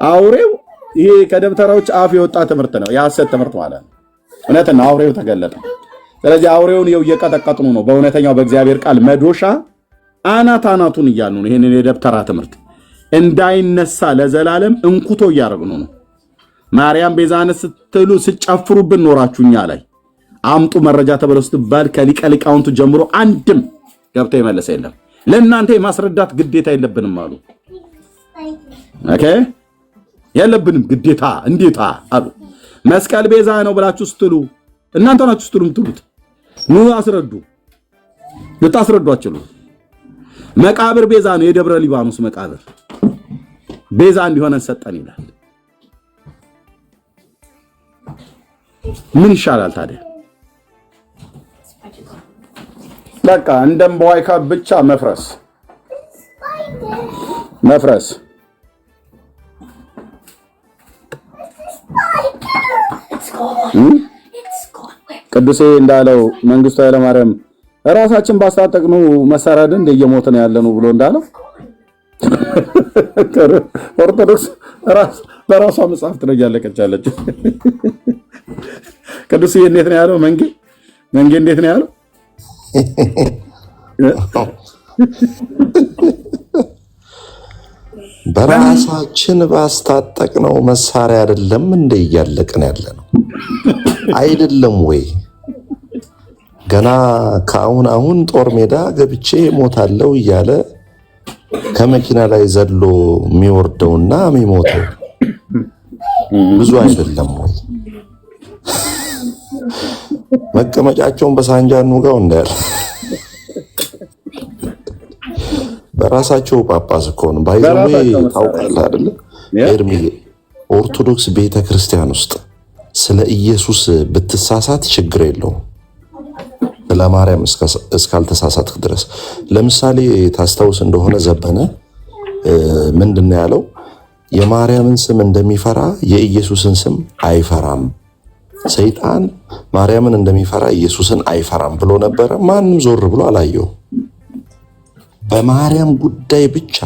አውሬው ይሄ ከደብተራዎች አፍ የወጣ ትምህርት ነው የሐሰት ትምህርት ማለት ነው። እውነትህን ነው አውሬው ተገለጠ። ስለዚህ አውሬውን ይኸው እየቀጠቀጥኑ ነው በእውነተኛው በእግዚአብሔር ቃል መዶሻ አናቱን እያሉ ነው። ይሄንን የደብተራ ትምህርት እንዳይነሳ ለዘላለም እንኩቶ እያደረግኑ ነው። ማርያም ቤዛነት ስትሉ ስጨፍሩብን ኖራችሁኛ ላይ አምጡ መረጃ ተብለው ስትባል ከሊቀ ሊቃውንቱ ጀምሮ አንድም ገብቶ የመለሰ የለም። ለእናንተ የማስረዳት ግዴታ የለብንም አሉ። ኦኬ የለብንም ግዴታ እንዴታ አሉ። መስቀል ቤዛ ነው ብላችሁ ስትሉ እናንተ ናችሁ ስትሉ የምትሉት ኑ አስረዱ። ልታስረዷችሁ መቃብር ቤዛ ነው። የደብረ ሊባኖስ መቃብር ቤዛ እንዲሆነን ሰጠን ይላል። ምን ይሻላል ታዲያ? በቃ እንደምባይካ ብቻ መፍረስ ቅዱሴ እንዳለው መንግስቱ ኃይለማርያም ራሳችን ባስታጠቅነው መሳሪያ እንደየሞተን ያለነው ብሎ እንዳለው ኦርቶዶክስ በራሷ መጽሐፍ ትረጃለች አለች። ቅዱሴ እንዴት ነው ያለው? መንጌ እንዴት ነው ያለው? በራሳችን ባስታጠቅነው መሳሪያ አይደለም እንደ እያለቅን ያለ ነው አይደለም ወይ? ገና ከአሁን ጦር ሜዳ ገብቼ ሞታለው እያለ ከመኪና ላይ ዘሎ የሚወርደውና የሚሞተው ብዙ አይደለም ወይ? መቀመጫቸውን በሳንጃ እንውጋው እንዳለ በራሳቸው ጳጳስ እኮ ነው። ባይዘው ታውቃለህ አይደል? ኤርሚ ኦርቶዶክስ ቤተክርስቲያን ውስጥ ስለ ኢየሱስ ብትሳሳት ችግር የለውም ስለ ማርያም እስካልተሳሳትክ ድረስ። ለምሳሌ ታስታውስ እንደሆነ ዘበነ ምንድነው ያለው? የማርያምን ስም እንደሚፈራ የኢየሱስን ስም አይፈራም። ሰይጣን ማርያምን እንደሚፈራ ኢየሱስን አይፈራም ብሎ ነበረ። ማንም ዞር ብሎ አላየው። በማርያም ጉዳይ ብቻ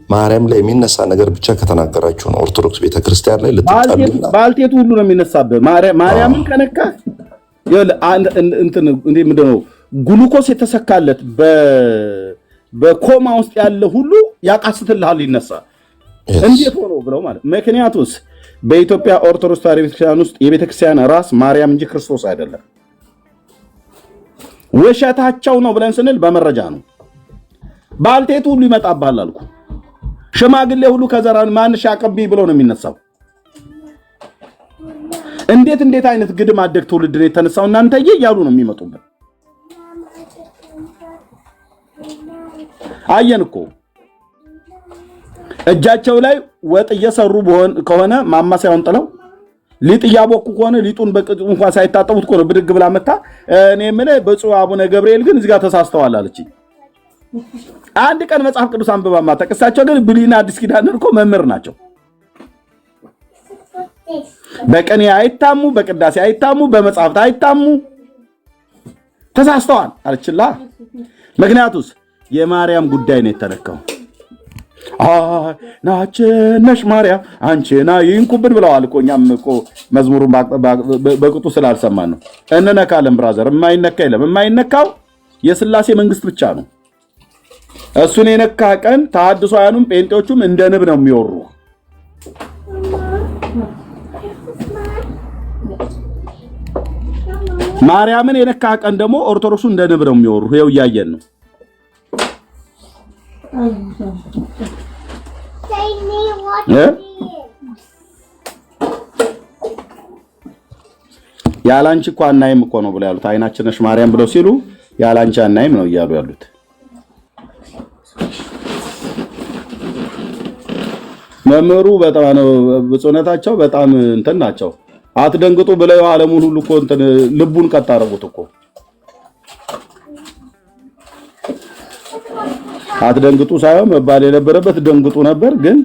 ማርያም ላይ የሚነሳ ነገር ብቻ ከተናገራችሁ ነው ኦርቶዶክስ ቤተክርስቲያን ላይ ልትጣሉና ባልቴቱ ሁሉ ነው የሚነሳብህ። ማርያምን ከነካ እንትን ምንድነው ግሉኮስ የተሰካለት በኮማ ውስጥ ያለ ሁሉ ያቃስትልሃል ይነሳል። እንዴት ሆኖ ብለው ማለት ምክንያቱስ በኢትዮጵያ ኦርቶዶክስ ተዋሕዶ ቤተክርስቲያን ውስጥ የቤተክርስቲያን ራስ ማርያም እንጂ ክርስቶስ አይደለም። ውሸታቸው ነው ብለን ስንል በመረጃ ነው። ባልቴቱ ሁሉ ይመጣብሃል አልኩ። ሽማግሌ ሁሉ ከዘራን ማንሽ ያቀብኝ ብሎ ነው የሚነሳው። እንዴት አይነት ግድም አደግ ትውልድ ነው የተነሳው እናንተዬ እያሉ ነው የሚመጡበት። አየን እኮ እጃቸው ላይ ወጥ እየሰሩ ከሆነ ማማሰያውን ጥለው ሊጥ እያቦኩ ከሆነ ሊጡን በቅጡ እንኳን ሳይታጠቡት እኮ ነው ብድግ ብላ መታ እኔ ምን ብፁዕ አቡነ ገብርኤል ግን እዚህ ጋር ተሳስተዋል አለች። አንድ ቀን መጽሐፍ ቅዱስ አንብባ ማታውቅ እሳቸው ግን ብሉይና አዲስ ኪዳን እኮ መምህር ናቸው። በቀን አይታሙ፣ በቅዳሴ አይታሙ፣ በመጽሐፍት አይታሙ። ተሳስተዋል አለችላ። ምክንያቱስ የማርያም ጉዳይ ነው የተነካው። ናችነሽ ማርያም አንቺና ይንኩብን ብለዋል እኮ። እኛም እኮ መዝሙሩን በቅጡ ስላልሰማን ነው። እንነካለን ብራዘር። የማይነካ የለም። የማይነካው የሥላሴ መንግስት ብቻ ነው። እሱን የነካ ቀን ተሐድሶያኑም ጴንጤዎቹም እንደ ንብ ነው የሚወሩ። ማርያምን የነካ ቀን ደግሞ ኦርቶዶክሱ እንደ ንብ ነው የሚወሩ። ይኸው እያየን ነው። ያላንቺ እኮ አናይም እኮ ነው ብለው ያሉት። አይናችን ነሽ ማርያም ብለው ሲሉ ያላንቺ አናይም ነው እያሉ ያሉት። መምህሩ በጣም ነው ብፁዕነታቸው በጣም እንትን ናቸው። አትደንግጡ ብለው ዓለሙን ሁሉ እኮ እንትን ልቡን ቀጥ አደረጉት እኮ። አትደንግጡ ሳይሆን መባል የነበረበት ደንግጡ ነበር። ግን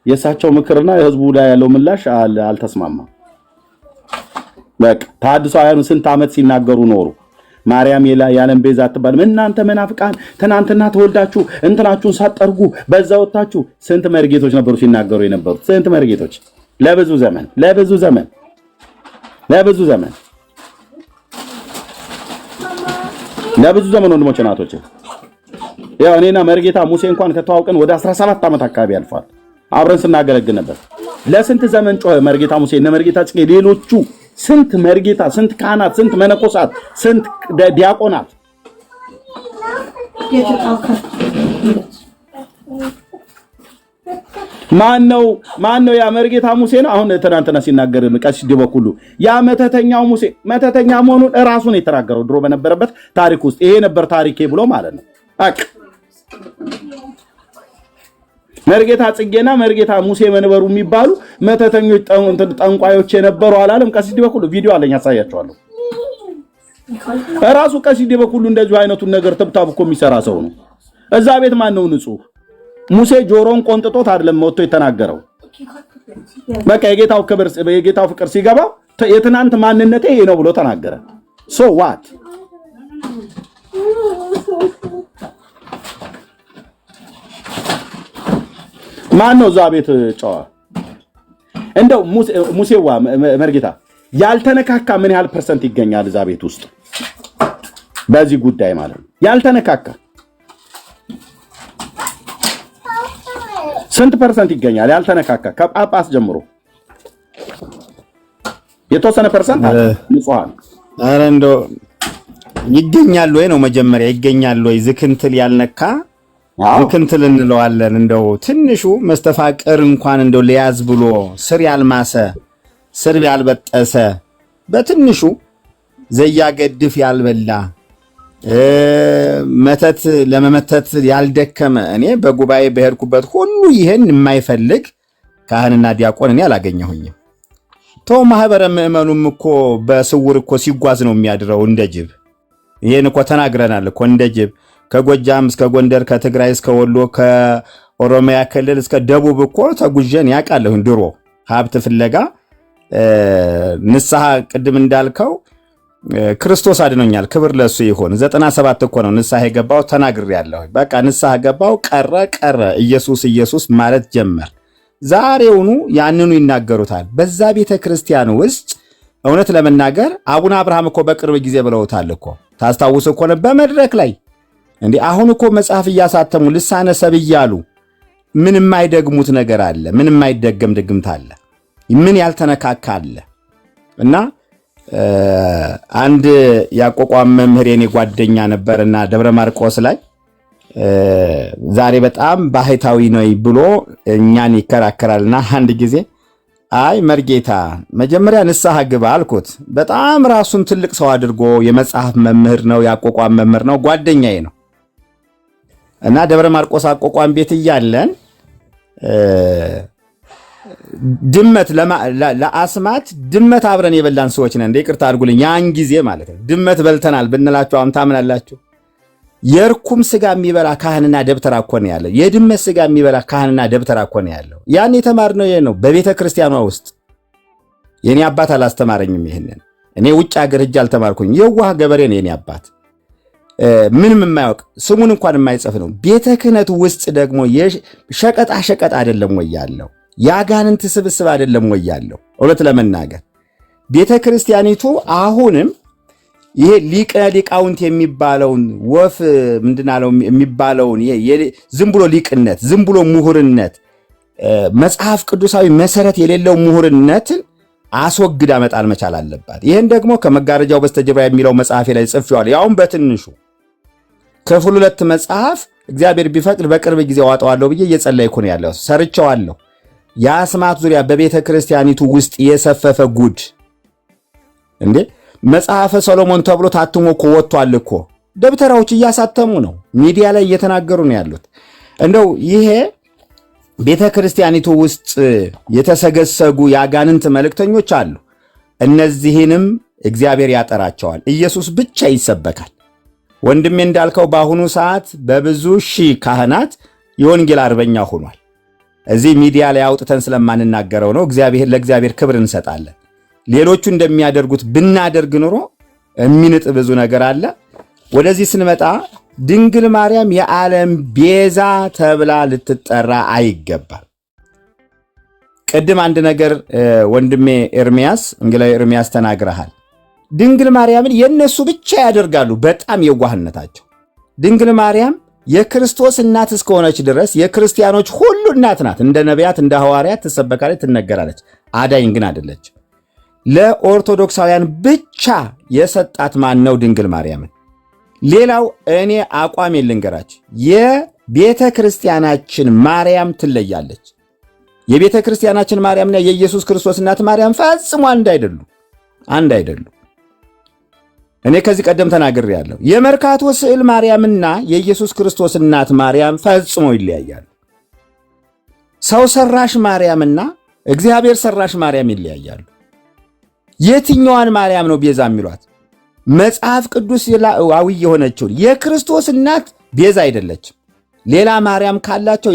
የእሳቸው ምክርና የህዝቡ ላይ ያለው ምላሽ አልተስማማም። በቃ ተሐድሶአውያኑ ስንት ዓመት ሲናገሩ ኖሩ። ማርያም የዓለም ቤዛ አትባልም። እናንተ መናፍቃን ትናንትና ተወልዳችሁ እንትናችሁን ሳጠርጉ በዛ ወጣችሁ። ስንት መርጌቶች ነበሩ ሲናገሩ የነበሩት። ስንት መርጌቶች ለብዙ ዘመን ወንድሞች እናቶች። ያው እኔና መርጌታ ሙሴ እንኳን ከተዋወቅን ወደ 17 ዓመት አካባቢ አልፏል። አብረን ስናገለግል ነበር። ለስንት ዘመን ጮኸ መርጌታ ሙሴ እነ መርጌታ ጽጌ ሌሎቹ ስንት መርጌታ፣ ስንት ካህናት፣ ስንት መነኮሳት፣ ስንት ዲያቆናት ማነው ያ መርጌታ ሙሴ ነው። አሁን ትናንትና ሲናገር ቀሲስ ዲበኩሉ ያ መተተኛው ሙሴ መተተኛ መሆኑን እራሱን የተናገረው ድሮ በነበረበት ታሪክ ውስጥ ይሄ ነበር ታሪኬ ብሎ ማለት ነው። መርጌታ ጽጌና መርጌታ ሙሴ መንበሩ የሚባሉ መተተኞች ጠንቋዮች የነበሩ አላለም። ቀሲስ ዲበኩሉ ቪዲዮ አለኝ ያሳያቸዋለሁ። እራሱ ቀሲስ ዲበኩሉ እንደዚሁ አይነቱን ነገር ተብታብ እኮ የሚሰራ ሰው ነው። እዛ ቤት ማን ነው ንጹህ? ሙሴ ጆሮን ቆንጥጦት አይደለም ወጥቶ የተናገረው። በቃ የጌታው ክብር የጌታው ፍቅር ሲገባ የትናንት ማንነቴ ይሄ ነው ብሎ ተናገረ። ሶ ዋት ማን ነው እዛ ቤት ጨዋ? እንደው ሙሴዋ መርጌታ ያልተነካካ ምን ያህል ፐርሰንት ይገኛል እዛ ቤት ውስጥ በዚህ ጉዳይ ማለት ነው? ያልተነካካ ስንት ፐርሰንት ይገኛል? ያልተነካካ ከጳጳስ ጀምሮ የተወሰነ ፐርሰንት ንጹሃን። ኧረ እንደው ይገኛል ወይ ነው መጀመሪያ፣ ይገኛል ወይ ዝክንትል ያልነካ ልክንትል እንለዋለን። እንደው ትንሹ መስተፋቅር እንኳን እንደው ሊያዝ ብሎ ስር ያልማሰ ስር ያልበጠሰ በትንሹ ዘያገድፍ ያልበላ መተት ለመመተት ያልደከመ እኔ በጉባኤ በሄድኩበት ሁሉ ይሄን የማይፈልግ ካህንና ዲያቆን እኔ አላገኘሁኝም። ተው ማህበረ ምእመኑም እኮ በስውር እኮ ሲጓዝ ነው የሚያድረው እንደ ጅብ። ይሄን እኮ ተናግረናል እኮ እንደ ጅብ ከጎጃም እስከ ጎንደር ከትግራይ እስከ ወሎ ከኦሮሚያ ክልል እስከ ደቡብ እኮ ተጉዤን ያውቃለሁ። ድሮ ሀብት ፍለጋ ንስሐ ቅድም እንዳልከው ክርስቶስ አድኖኛል፣ ክብር ለሱ ይሁን። 97 እኮ ነው ንስሐ የገባው ተናግሬያለሁ። በቃ ንስሐ ገባው ቀረ ኢየሱስ ኢየሱስ ማለት ጀመር። ዛሬውኑ ያንኑ ይናገሩታል። በዛ ቤተ ክርስቲያን ውስጥ እውነት ለመናገር አቡነ አብርሃም እኮ በቅርብ ጊዜ ብለውታል እኮ ታስታውስ እኮ ነው በመድረክ ላይ እንዴ። አሁን እኮ መጽሐፍ እያሳተሙ ልሳነ ሰብ እያሉ ምን የማይደግሙት ነገር አለ? ምን የማይደገም ድግምት አለ? ምን ያልተነካካ አለ? እና አንድ ያቋቋም መምህር የኔ ጓደኛ ነበርና ደብረ ማርቆስ ላይ ዛሬ በጣም ባህታዊ ነው ብሎ እኛን ይከራከራልና አንድ ጊዜ አይ መርጌታ መጀመሪያ ንስሐ ግባ አልኩት። በጣም ራሱን ትልቅ ሰው አድርጎ የመጽሐፍ መምህር ነው፣ ያቋቋም መምህር ነው፣ ጓደኛዬ ነው እና ደብረ ማርቆስ አቋቋም ቤት እያለን ድመት ለአስማት ድመት አብረን የበላን ሰዎች ነን። ይቅርታ አድርጉልኝ፣ ያን ጊዜ ማለት ነው። ድመት በልተናል ብንላችሁ አሁን ታምናላችሁ? የርኩም ስጋ የሚበላ ካህንና ደብተራ እኮ ነው ያለው። የድመት ስጋ የሚበላ ካህንና ደብተራ እኮ ነው ያለው። ያን የተማርነው ይሄ ነው በቤተ ክርስቲያኗ ውስጥ። የኔ አባት አላስተማረኝም ይሄንን። እኔ ውጭ ሀገር ሂጄ አልተማርኩኝ። የዋህ ገበሬ ነው የኔ አባት፣ ምንም የማያውቅ ስሙን እንኳን የማይጽፍ ነው። ቤተ ክህነት ውስጥ ደግሞ ሸቀጣ ሸቀጥ አይደለም ወይ ያለው? የአጋንንት ስብስብ አይደለም ወይ ያለው? እውነት ለመናገር ቤተ ክርስቲያኒቱ አሁንም ይሄ ሊቀ ሊቃውንት የሚባለውን ወፍ ምንድናለው የሚባለውን ዝም ብሎ ሊቅነት፣ ዝም ብሎ ምሁርነት፣ መጽሐፍ ቅዱሳዊ መሰረት የሌለው ምሁርነትን አስወግዳ መጣል መቻል አለባት። ይህን ደግሞ ከመጋረጃው በስተጀርባ የሚለው መጽሐፌ ላይ ጽፌዋለሁ። ያውም በትንሹ ክፍል 2 መጽሐፍ እግዚአብሔር ቢፈቅድ በቅርብ ጊዜ ዋጠዋለሁ ብዬ እየጸለይኩ ነው ያለው። ሰርቸዋለሁ። የአስማት ዙሪያ በቤተ ክርስቲያኒቱ ውስጥ የሰፈፈ ጉድ እንዴ! መጽሐፈ ሰሎሞን ተብሎ ታትሞ እኮ ወጥቷል እኮ። ደብተራዎች እያሳተሙ ነው፣ ሚዲያ ላይ እየተናገሩ ነው ያሉት። እንደው ይሄ ቤተ ክርስቲያኒቱ ውስጥ የተሰገሰጉ የአጋንንት መልእክተኞች አሉ። እነዚህንም እግዚአብሔር ያጠራቸዋል። ኢየሱስ ብቻ ይሰበካል። ወንድሜ እንዳልከው በአሁኑ ሰዓት በብዙ ሺህ ካህናት የወንጌል አርበኛ ሆኗል። እዚህ ሚዲያ ላይ አውጥተን ስለማንናገረው ነው። ለእግዚአብሔር ክብር እንሰጣለን። ሌሎቹ እንደሚያደርጉት ብናደርግ ኑሮ የሚንጥ ብዙ ነገር አለ። ወደዚህ ስንመጣ ድንግል ማርያም የዓለም ቤዛ ተብላ ልትጠራ አይገባም። ቅድም አንድ ነገር ወንድሜ ኤርሚያስ እንግላዊ ኤርሚያስ ተናግረሃል። ድንግል ማርያምን የነሱ ብቻ ያደርጋሉ። በጣም የዋህነታቸው። ድንግል ማርያም የክርስቶስ እናት እስከሆነች ድረስ የክርስቲያኖች ሁሉ እናት ናት። እንደ ነቢያት እንደ ሐዋርያት ትሰበካለች፣ ትነገራለች። አዳኝ ግን አይደለች። ለኦርቶዶክሳውያን ብቻ የሰጣት ማን ነው? ድንግል ማርያምን። ሌላው እኔ አቋም ልንገራች፣ የቤተ ክርስቲያናችን ማርያም ትለያለች። የቤተ ክርስቲያናችን ማርያምና የኢየሱስ ክርስቶስ እናት ማርያም ፈጽሞ አንድ አይደሉ። እኔ ከዚህ ቀደም ተናግሬያለሁ። የመርካቶ ስዕል ማርያምና የኢየሱስ ክርስቶስ እናት ማርያም ፈጽሞ ይለያያሉ። ሰው ሰራሽ ማርያምና እግዚአብሔር ሰራሽ ማርያም ይለያያሉ። የትኛዋን ማርያም ነው ቤዛ የሚሏት? መጽሐፍ ቅዱሳዊ የሆነችውን የክርስቶስ እናት ቤዛ አይደለችም። ሌላ ማርያም ካላቸው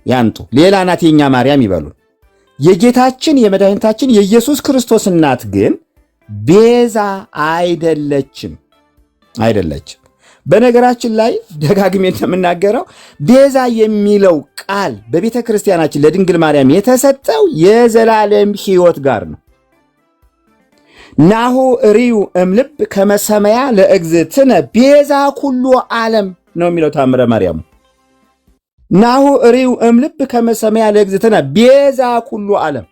ያንጡ። ሌላ ናት የኛ ማርያም ይበሉን። የጌታችን የመድኃኒታችን የኢየሱስ ክርስቶስ እናት ግን ቤዛ አይደለችም። በነገራችን ላይ ደጋግሜ እንደምናገረው ቤዛ የሚለው ቃል በቤተ ክርስቲያናችን ለድንግል ማርያም የተሰጠው የዘላለም ሕይወት ጋር ነው። ናሁ ርዩ እምልብ ከመሰመያ ለእግዝእትነ ቤዛ ኩሉ ዓለም ነው የሚለው ታምረ ማርያም። ናሁ ርዩ እምልብ ከመሰመያ ለእግዝእትነ ቤዛ ኩሉ ዓለም።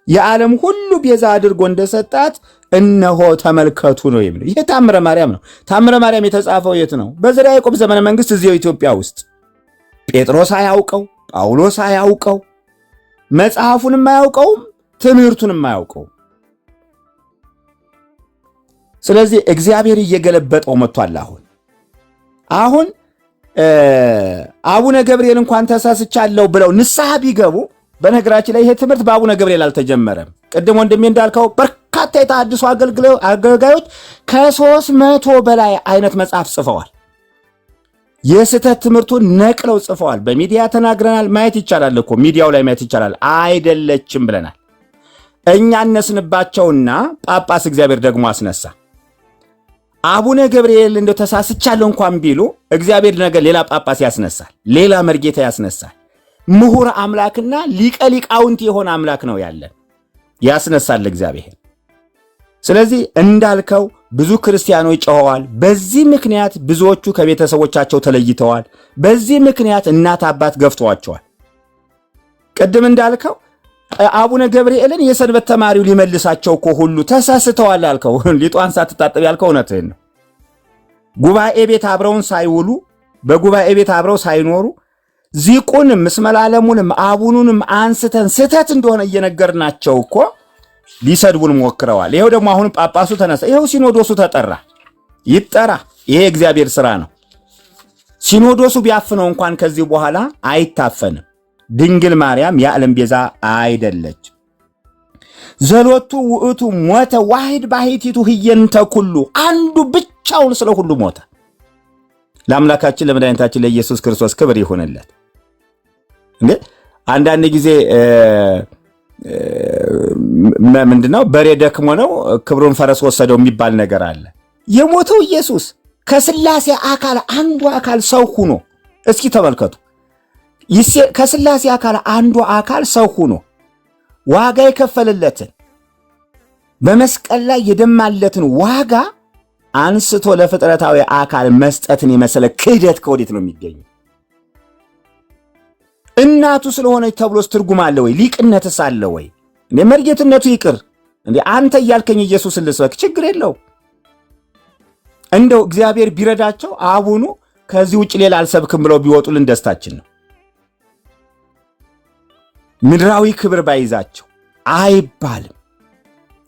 የዓለም ሁሉ ቤዛ አድርጎ እንደሰጣት እነሆ ተመልከቱ ነው የሚለው። ይሄ ታምረ ማርያም ነው። ታምረ ማርያም የተጻፈው የት ነው? በዘርዓ ያዕቆብ ዘመነ መንግስት እዚያው ኢትዮጵያ ውስጥ። ጴጥሮስ አያውቀው፣ ጳውሎስ አያውቀው፣ መጽሐፉንም አያውቀውም፣ ትምህርቱንም አያውቀው። ስለዚህ እግዚአብሔር እየገለበጠው መጥቷል። አሁን አቡነ ገብርኤል እንኳን ተሳስቻለሁ ብለው ንስሐ ቢገቡ፣ በነገራችን ላይ ይሄ ትምህርት በአቡነ ገብርኤል አልተጀመረም። ቅድም ወንድሜ እንዳልከው በርካታ የተሐድሶ አገልጋዮች ከ300 በላይ አይነት መጽሐፍ ጽፈዋል። የስህተት ትምህርቱን ነቅለው ጽፈዋል። በሚዲያ ተናግረናል። ማየት ይቻላል እኮ ሚዲያው ላይ ማየት ይቻላል። አይደለችም ብለናል። እኛ እነስንባቸውና ጳጳስ እግዚአብሔር ደግሞ አስነሳ። አቡነ ገብርኤል እንደው ተሳስቻለሁ እንኳን ቢሉ እግዚአብሔር ነገር ሌላ ጳጳስ ያስነሳል፣ ሌላ መርጌታ ያስነሳል። ምሁር አምላክና ሊቀ ሊቃውንት የሆነ አምላክ ነው ያለን፣ ያስነሳል እግዚአብሔር። ስለዚህ እንዳልከው ብዙ ክርስቲያኖች ጮኸዋል። በዚህ ምክንያት ብዙዎቹ ከቤተሰቦቻቸው ተለይተዋል። በዚህ ምክንያት እናት አባት ገፍተዋቸዋል። ቅድም እንዳልከው አቡነ ገብርኤልን የሰንበት ተማሪው ሊመልሳቸው እኮ ሁሉ ተሳስተዋል አልከው። ሊጧን ሳትታጠብ ያልከው እውነትህን ነው። ጉባኤ ቤት አብረውን ሳይውሉ በጉባኤ ቤት አብረው ሳይኖሩ ዚቁንም ምስመላለሙንም አቡኑንም አንስተን ስህተት እንደሆነ እየነገርናቸው እኮ ሊሰድቡን ሞክረዋል። ይኸው ደግሞ አሁን ጳጳሱ ተነሳ። ይኸው ሲኖዶሱ ተጠራ። ይጠራ። ይሄ እግዚአብሔር ሥራ ነው። ሲኖዶሱ ቢያፍነው እንኳን ከዚህ በኋላ አይታፈንም። ድንግል ማርያም የዓለም ቤዛ አይደለች። ዘሎቱ ውእቱ ሞተ ዋሂድ ባሕቲቱ ህየንተ ኩሉ፣ አንዱ ብቻውን ስለ ሁሉ ሞተ። ለአምላካችን ለመድኃኒታችን ለኢየሱስ ክርስቶስ ክብር ይሁንለት። እንዴ አንዳንድ ጊዜ ምንድነው በሬ ደክሞ ነው ክብሩን ፈረስ ወሰደው የሚባል ነገር አለ። የሞተው ኢየሱስ ከሥላሴ አካል አንዱ አካል ሰው ሆኖ፣ እስኪ ተመልከቱ፣ ከሥላሴ አካል አንዱ አካል ሰው ሆኖ ዋጋ የከፈልለትን በመስቀል ላይ የደማለትን ዋጋ አንስቶ ለፍጥረታዊ አካል መስጠትን የመሰለ ክህደት ከወዴት ነው የሚገኘው? እናቱ ስለሆነች ተብሎስ ትርጉም አለ ወይ? ሊቅነትስ አለ ወይ? እንዴ መርጌትነቱ ይቅር እንዴ አንተ እያልከኝ ኢየሱስን ልስበክ ችግር የለው። እንደው እግዚአብሔር ቢረዳቸው አቡኑ ከዚህ ውጭ ሌላ አልሰብክም ብለው ቢወጡልን ደስታችን ነው። ምድራዊ ክብር ባይዛቸው አይባልም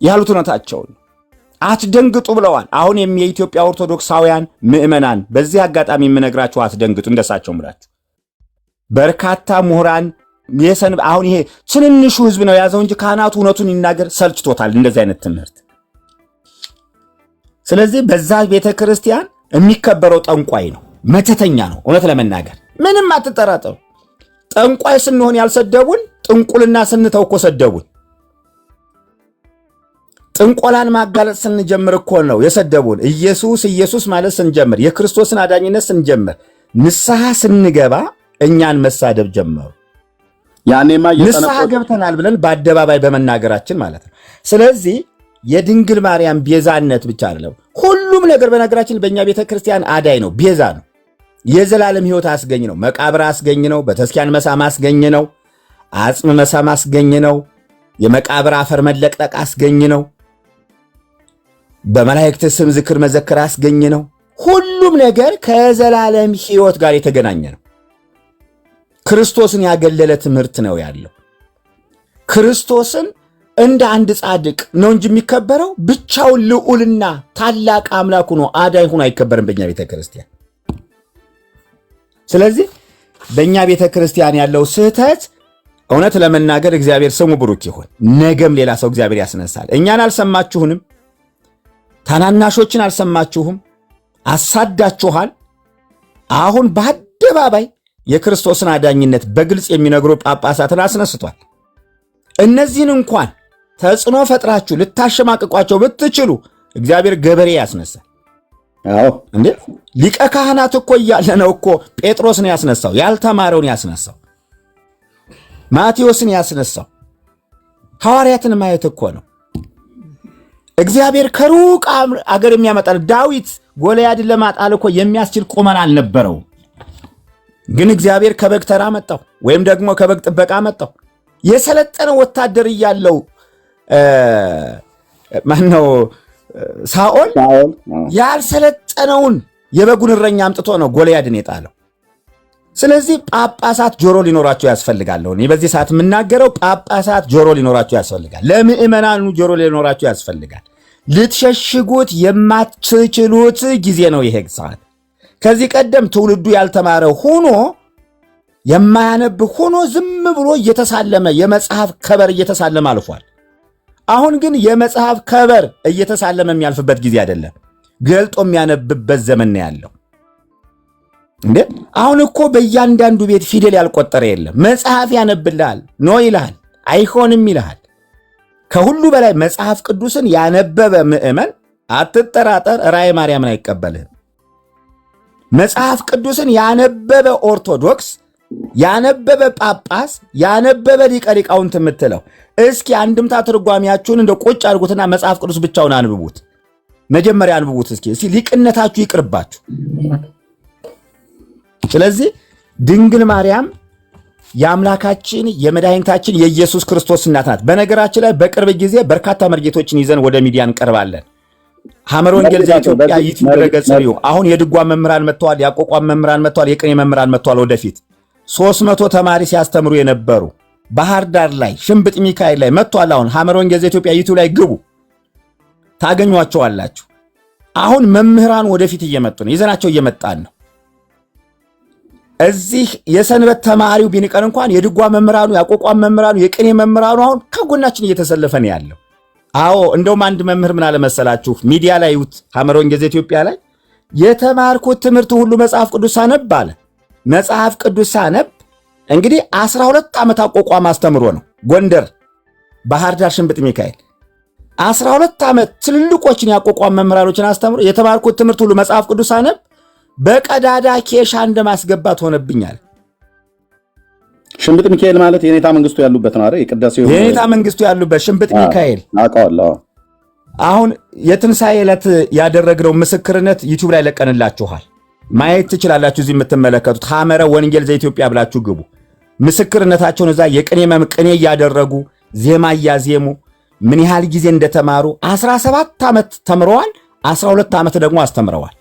ያሉት እውነታቸውን። አትደንግጡ ብለዋል። አሁን የኢትዮጵያ ኦርቶዶክሳውያን ምዕመናን በዚህ አጋጣሚ የምነግራችሁ አትደንግጡ፣ እንደሳቸው ምላችሁ በርካታ ምሁራን አሁን ይሄ ትንንሹ ህዝብ ነው ያዘው እንጂ ካህናቱ እውነቱን ይናገር ሰልችቶታል እንደዚህ አይነት ትምህርት። ስለዚህ በዛ ቤተ ክርስቲያን የሚከበረው ጠንቋይ ነው፣ መተተኛ ነው። እውነት ለመናገር ምንም አትጠራጠሩ። ጠንቋይ ስንሆን ያልሰደቡን ጥንቁልና ስንተው እኮ ሰደቡን። ጥንቆላን ማጋለጥ ስንጀምር እኮ ነው የሰደቡን። ኢየሱስ ማለት ስንጀምር፣ የክርስቶስን አዳኝነት ስንጀምር፣ ንስሐ ስንገባ እኛን መሳደብ ጀመሩ። ያኔማ ንስሐ ገብተናል ብለን በአደባባይ በመናገራችን ማለት ነው። ስለዚህ የድንግል ማርያም ቤዛነት ብቻ አይደለም፣ ሁሉም ነገር በነገራችን በእኛ ቤተ ክርስቲያን አዳይ ነው፣ ቤዛ ነው። የዘላለም ሕይወት አስገኝ ነው፣ መቃብር አስገኝ ነው፣ በተስኪያን መሳም አስገኝ ነው፣ አጽም መሳም አስገኝ ነው፣ የመቃብር አፈር መለቅለቅ አስገኝ ነው፣ በመላእክት ስም ዝክር መዘከር አስገኝ ነው። ሁሉም ነገር ከዘላለም ሕይወት ጋር የተገናኘ ነው። ክርስቶስን ያገለለ ትምህርት ነው ያለው። ክርስቶስን እንደ አንድ ጻድቅ ነው እንጂ የሚከበረው ብቻውን ልዑልና ታላቅ አምላክ ሆኖ አዳኝ ሆኖ አይከበርም በእኛ ቤተ ክርስቲያን። ስለዚህ በእኛ ቤተ ክርስቲያን ያለው ስህተት እውነት ለመናገር እግዚአብሔር ስሙ ብሩክ ይሁን። ነገም ሌላ ሰው እግዚአብሔር ያስነሳል። እኛን አልሰማችሁንም፣ ታናናሾችን አልሰማችሁም፣ አሳዳችኋል። አሁን በአደባባይ የክርስቶስን አዳኝነት በግልጽ የሚነግሩ ጳጳሳትን አስነስቷል። እነዚህን እንኳን ተጽዕኖ ፈጥራችሁ ልታሸማቅቋቸው ብትችሉ እግዚአብሔር ገበሬ ያስነሳል። አዎ እንዴ ሊቀ ካህናት እኮ እያለ ነው እኮ ጴጥሮስን ያስነሳው፣ ያልተማረውን ያስነሳው፣ ማቴዎስን ያስነሳው። ሐዋርያትን ማየት እኮ ነው። እግዚአብሔር ከሩቅ አገር የሚያመጣል። ዳዊት ጎልያድን ለማጣል እኮ የሚያስችል ቁመና አልነበረው። ግን እግዚአብሔር ከበግ ተራ መጣው፣ ወይም ደግሞ ከበግ ጥበቃ መጣው። የሰለጠነ ወታደር እያለው ማነው ሳኦል ያልሰለጠነውን የበጉን እረኛ አምጥቶ ነው ጎልያድን የጣለው። ስለዚህ ጳጳሳት ጆሮ ሊኖራቸው ያስፈልጋል። እኔ በዚህ ሰዓት የምናገረው ጳጳሳት ጆሮ ሊኖራቸው ያስፈልጋል። ለምእመናኑ ጆሮ ሊኖራቸው ያስፈልጋል። ልትሸሽጉት የማትችሉት ጊዜ ነው ይሄ ሰዓት። ከዚህ ቀደም ትውልዱ ያልተማረ ሆኖ የማያነብ ሆኖ ዝም ብሎ እየተሳለመ የመጽሐፍ ከበር እየተሳለመ አልፏል። አሁን ግን የመጽሐፍ ከበር እየተሳለመ የሚያልፍበት ጊዜ አይደለም፣ ገልጦ የሚያነብበት ዘመን ነው ያለው። እንዴ አሁን እኮ በእያንዳንዱ ቤት ፊደል ያልቆጠረ የለም። መጽሐፍ ያነብልሃል፣ ኖ ይልሃል፣ አይሆንም ይልሃል። ከሁሉ በላይ መጽሐፍ ቅዱስን ያነበበ ምዕመን አትጠራጠር፣ ራእየ ማርያምን አይቀበልህም። መጽሐፍ ቅዱስን ያነበበ ኦርቶዶክስ፣ ያነበበ ጳጳስ፣ ያነበበ ሊቀ ሊቃውንት የምትለው እስኪ አንድምታ ትርጓሚያችሁን እንደ ቁጭ አድርጉትና መጽሐፍ ቅዱስ ብቻውን አንብቡት። መጀመሪያ አንብቡት እስኪ ሊቅነታችሁ ይቅርባችሁ። ስለዚህ ድንግል ማርያም የአምላካችን የመድኃኒታችን የኢየሱስ ክርስቶስ እናት ናት። በነገራችን ላይ በቅርብ ጊዜ በርካታ መርጌቶችን ይዘን ወደ ሚዲያ እንቀርባለን። ሐመረ ወንጌል ዘኢትዮጵያ ዩቲዩብ ድረገጽ ነው። አሁን የድጓ መምህራን መጥተዋል፣ የአቋቋም መምህራን መጥተዋል፣ የቅኔ መምህራን መጥተዋል። ወደፊት 300 ተማሪ ሲያስተምሩ የነበሩ ባህር ዳር ላይ ሽምብጥ ሚካኤል ላይ መጥተዋል። አሁን ሐመረ ወንጌል ዘኢትዮጵያ ዩቲዩብ ላይ ግቡ ታገኟቸዋላችሁ። አሁን መምህራን ወደፊት እየመጡ ነው፣ ይዘናቸው እየመጣን ነው። እዚህ የሰንበት ተማሪው ቢንቀር እንኳን የድጓ መምህራኑ፣ የአቋቋም መምህራኑ፣ የቅኔ መምህራኑ አሁን ከጎናችን እየተሰለፈ ነው ያለው። አዎ እንደውም አንድ መምህር ምን አለ መሰላችሁ? ሚዲያ ላይ ይውት ሐመረ ወንጌል ዘኢትዮጵያ ላይ የተማርኩት ትምህርት ሁሉ መጽሐፍ ቅዱስ ሳነብ አለ። መጽሐፍ ቅዱስ ሳነብ እንግዲህ 12 ዓመት አቋቋም አስተምሮ ነው ጎንደር ባህር ዳር ሽምብጥ ሚካኤል 12 ዓመት ትልልቆችን ያቋቋም መምህራኖችን አስተምሮ የተማርኩት ትምህርት ሁሉ መጽሐፍ ቅዱስ ሳነብ በቀዳዳ ኬሻ እንደማስገባት ሆነብኛል። ሽምብጥ ሚካኤል ማለት የኔታ መንግስቱ ያሉበት ነው አይደል? የቅዳሴው የኔታ መንግስቱ ያሉበት ሽምብጥ ሚካኤል አውቀዋለሁ። አሁን የትንሣኤ ዕለት ያደረግነው ምስክርነት ዩቲዩብ ላይ ለቀንላችኋል፣ ማየት ትችላላችሁ። እዚህ የምትመለከቱት ሐመረ ወንጌል ዘኢትዮጵያ ብላችሁ ግቡ። ምስክርነታቸውን እዛ የቅኔ ቅኔ እያደረጉ ዜማ እያዜሙ ምን ያህል ጊዜ እንደተማሩ 17 ዓመት ተምረዋል፣ 12 ዓመት ደግሞ አስተምረዋል።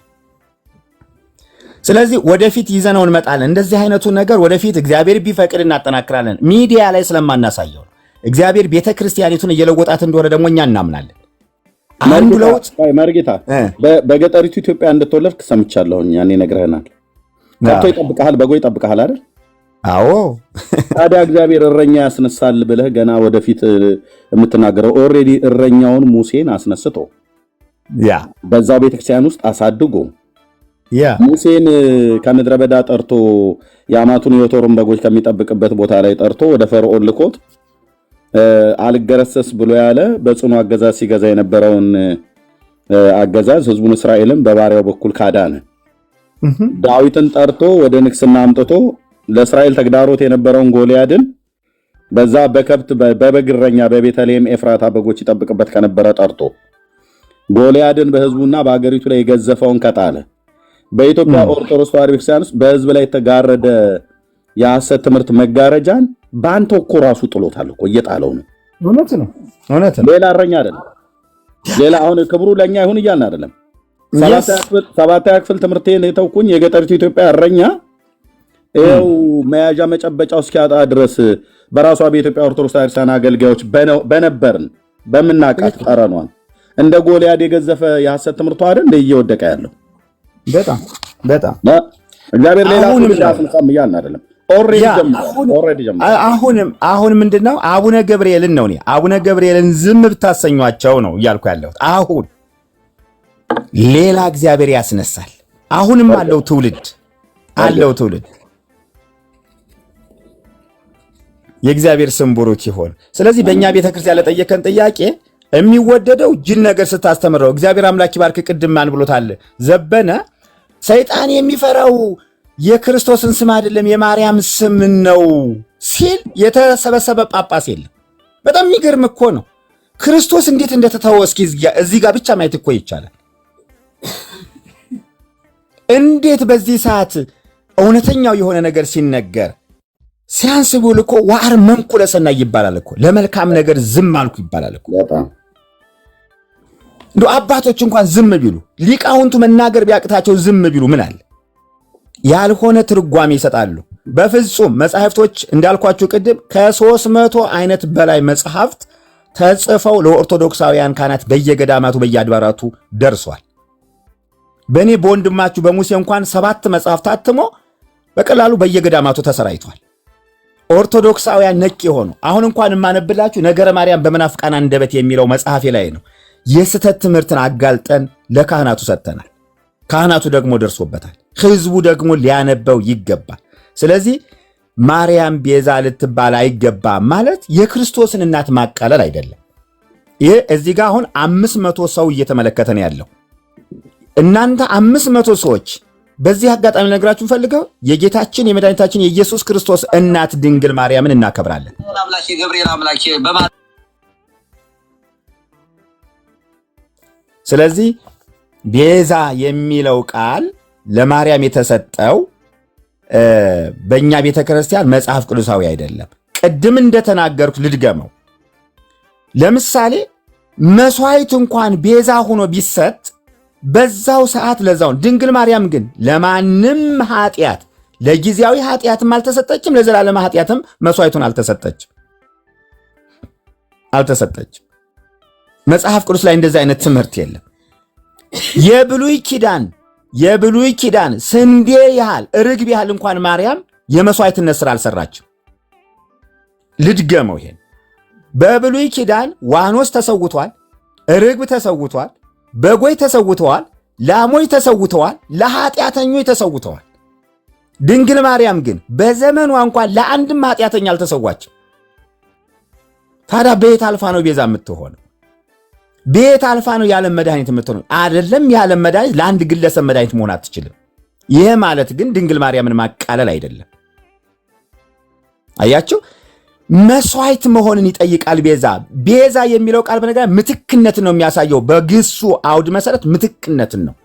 ስለዚህ ወደፊት ይዘነው እንመጣለን። እንደዚህ አይነቱ ነገር ወደፊት እግዚአብሔር ቢፈቅድ እናጠናክራለን። ሚዲያ ላይ ስለማናሳየው ነው። እግዚአብሔር ቤተክርስቲያኒቱን እየለወጣት እንደሆነ ደግሞ እኛ እናምናለን። አንዱ ለውጥ መርጌታ በገጠሪቱ ኢትዮጵያ እንደተወለድክ ሰምቻለሁኝ። ያኔ ነግረህናል። ከብቶ ይጠብቅሃል፣ በጎ ይጠብቅሃል አይደል? አዎ። ታዲያ እግዚአብሔር እረኛ ያስነሳል ብለህ ገና ወደፊት የምትናገረው ኦልሬዲ እረኛውን ሙሴን አስነስቶ በዛው ቤተክርስቲያን ውስጥ አሳድጎ ሙሴን ከምድረ በዳ ጠርቶ የአማቱን የዮቶርን በጎች ከሚጠብቅበት ቦታ ላይ ጠርቶ ወደ ፈርዖን ልኮት አልገረሰስ ብሎ ያለ በጽኑ አገዛዝ ሲገዛ የነበረውን አገዛዝ ህዝቡን እስራኤልን በባሪያው በኩል ካዳነ። ዳዊትን ጠርቶ ወደ ንግስና አምጥቶ ለእስራኤል ተግዳሮት የነበረውን ጎልያድን በዛ በከብት በበግ እረኛ በቤተልሔም ኤፍራታ በጎች ይጠብቅበት ከነበረ ጠርቶ ጎልያድን በህዝቡና በአገሪቱ ላይ የገዘፈውን ከጣለ። በኢትዮጵያ ኦርቶዶክስ ተዋሕዶ ቤተክርስቲያን ውስጥ በህዝብ ላይ የተጋረደ የሐሰት ትምህርት መጋረጃን ባንተ እኮ ራሱ ጥሎታል እኮ እየጣለው ነው። እውነት ነው። ሌላ እረኛ አይደለም። ሌላ አሁን ክብሩ ለኛ ይሁን እያልን አይደለም። ሰባተኛ ክፍል ትምህርቴን የተውኩኝ የገጠሪቱ ኢትዮጵያ እረኛ ይኸው መያዣ መጨበጫው እስኪያጣ ድረስ በራሷ በኢትዮጵያ ኦርቶዶክስ ተዋሕዶ ቤተክርስቲያን አገልጋዮች በነበርን በምናቃት ጠረኗን እንደ ጎልያድ የገዘፈ የሐሰት ትምህርቷ አይደል እንደ እየወደቀ ያለው። በጣም እግዚአብሔር ሌላ ሁሉ ያስነሳም እያልን አይደለም። ኦልሬዲ አሁን ምንድነው አቡነ ገብርኤልን ነው። እኔ አቡነ ገብርኤልን ዝም ብታሰኟቸው ነው እያልኩ ያለሁት። አሁን ሌላ እግዚአብሔር ያስነሳል። አሁንም አለው ትውልድ የእግዚአብሔር ስም ቡሩክ ይሆን። ስለዚህ በእኛ ቤተክርስቲያን ለጠየቀን ጥያቄ የሚወደደው ጅል ነገር ስታስተምረው እግዚአብሔር አምላክ ይባርክ። ቅድም ማን ብሎታል? ዘበነ ሰይጣን የሚፈራው የክርስቶስን ስም አይደለም የማርያም ስም ነው ሲል የተሰበሰበ ጳጳስ የለም። በጣም የሚገርም እኮ ነው። ክርስቶስ እንዴት እንደተተወ እስኪ እዚህ ጋር ብቻ ማየት እኮ ይቻላል። እንዴት በዚህ ሰዓት እውነተኛው የሆነ ነገር ሲነገር ሲያንስ ቢውል እኮ ዋር መንኩለ ሰናይ ይባላል እኮ ለመልካም ነገር ዝም አልኩ ይባላል እኮ። እንደው አባቶች እንኳን ዝም ቢሉ ሊቃውንቱ መናገር ቢያቅታቸው ዝም ቢሉ ምን አለ? ያልሆነ ትርጓሜ ይሰጣሉ። በፍጹም መጻሕፍቶች እንዳልኳችሁ ቅድም ከ300 አይነት በላይ መጽሐፍት ተጽፈው ለኦርቶዶክሳውያን ካህናት በየገዳማቱ በየአድባራቱ ደርሷል። በእኔ በወንድማችሁ በሙሴ እንኳን 7 መጽሐፍ ታትሞ በቀላሉ በየገዳማቱ ተሰራይቷል። ኦርቶዶክሳውያን ነቅ የሆኑ አሁን እንኳን የማነብላችሁ ነገረ ማርያም በመናፍቃን አንደበት የሚለው መጽሐፌ ላይ ነው። የስተት ትምህርትን አጋልጠን ለካህናቱ ሰጥተናል። ካህናቱ ደግሞ ደርሶበታል። ህዝቡ ደግሞ ሊያነበው ይገባል። ስለዚህ ማርያም ቤዛ ልትባል አይገባም ማለት የክርስቶስን እናት ማቃለል አይደለም። ይህ እዚህ ጋር አሁን 500 ሰው እየተመለከተ ነው ያለው። እናንተ 500 ሰዎች በዚህ አጋጣሚ ነግራችሁ ፈልገው የጌታችን የመድኃኒታችን የኢየሱስ ክርስቶስ እናት ድንግል ማርያምን እናከብራለን። አምላኬ ገብርኤል አምላኬ ስለዚህ ቤዛ የሚለው ቃል ለማርያም የተሰጠው በእኛ ቤተ ክርስቲያን መጽሐፍ ቅዱሳዊ አይደለም። ቅድም እንደተናገርኩ ልድገመው። ለምሳሌ መስዋዕት እንኳን ቤዛ ሆኖ ቢሰጥ በዛው ሰዓት ለዛውን ድንግል ማርያም ግን ለማንም ኃጢአት ለጊዜያዊ ኃጢአትም አልተሰጠችም፣ ለዘላለም ኃጢአትም መስዋዕቱን አልተሰጠችም። መጽሐፍ ቅዱስ ላይ እንደዚህ አይነት ትምህርት የለም። የብሉይ ኪዳን ስንዴ ያህል ርግብ ያህል እንኳን ማርያም የመስዋዕትነት ስራ አልሰራችም። ልድገመው ይሄን። በብሉይ ኪዳን ዋኖስ ተሰውቷል፣ ርግብ ተሰውቷል፣ በጎይ ተሰውተዋል፣ ላሞች ተሰውተዋል፣ ለኃጢአተኞች ተሰውተዋል። ድንግል ማርያም ግን በዘመኗ እንኳን ለአንድም ኃጢአተኛ አልተሰዋችም። ታዲያ በየት አልፋ ነው ቤዛ የምትሆነው? በየት አልፋ ነው የዓለም መድኃኒት የምትሆነው? አይደለም የዓለም መድኃኒት ለአንድ ግለሰብ መድኃኒት መሆን አትችልም። ይህ ማለት ግን ድንግል ማርያምን ማቃለል አይደለም። አያችሁ፣ መስዋዕት መሆንን ይጠይቃል። ቤዛ የሚለው ቃል በነገር ምትክነትን ነው የሚያሳየው። በግሱ አውድ መሰረት ምትክነትን ነው።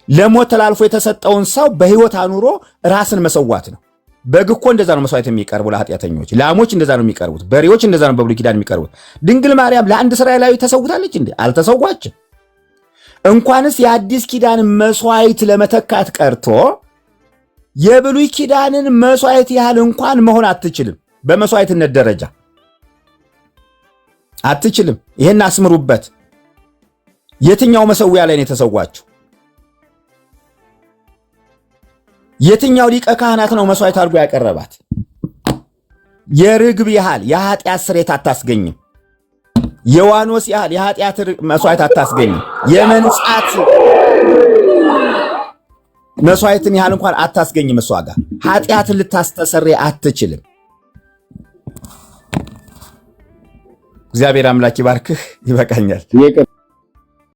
ለሞት ተላልፎ የተሰጠውን ሰው በህይወት አኑሮ ራስን መሰዋት ነው። በግ እኮ እንደዛ ነው መስዋዕት የሚቀርቡ ለኃጢአተኞች። ላሞች እንደዛ ነው የሚቀርቡት። በሬዎች እንደዛ ነው በብሉይ ኪዳን የሚቀርቡት። ድንግል ማርያም ለአንድ እስራኤላዊ ተሰውታለች እንዴ? አልተሰዋችም። እንኳንስ የአዲስ ኪዳን መስዋዕት ለመተካት ቀርቶ የብሉይ ኪዳንን መስዋዕት ያህል እንኳን መሆን አትችልም። በመስዋዕትነት ደረጃ አትችልም። ይሄን አስምሩበት። የትኛው መሰዊያ ላይ ነው የተሰዋችው? የትኛው ሊቀ ካህናት ነው መስዋዕት አድርጎ ያቀረባት? የርግብ ያህል የኃጢአት ስርየት አታስገኝም። የዋኖስ ያህል የኃጢአት መስዋዕት አታስገኝም። የመንጻት መስዋዕትን ያህል እንኳን አታስገኝም። እሷ ጋር ኃጢአትን ልታስተሰርይ አትችልም። እግዚአብሔር አምላክ ይባርክህ። ይበቃኛል።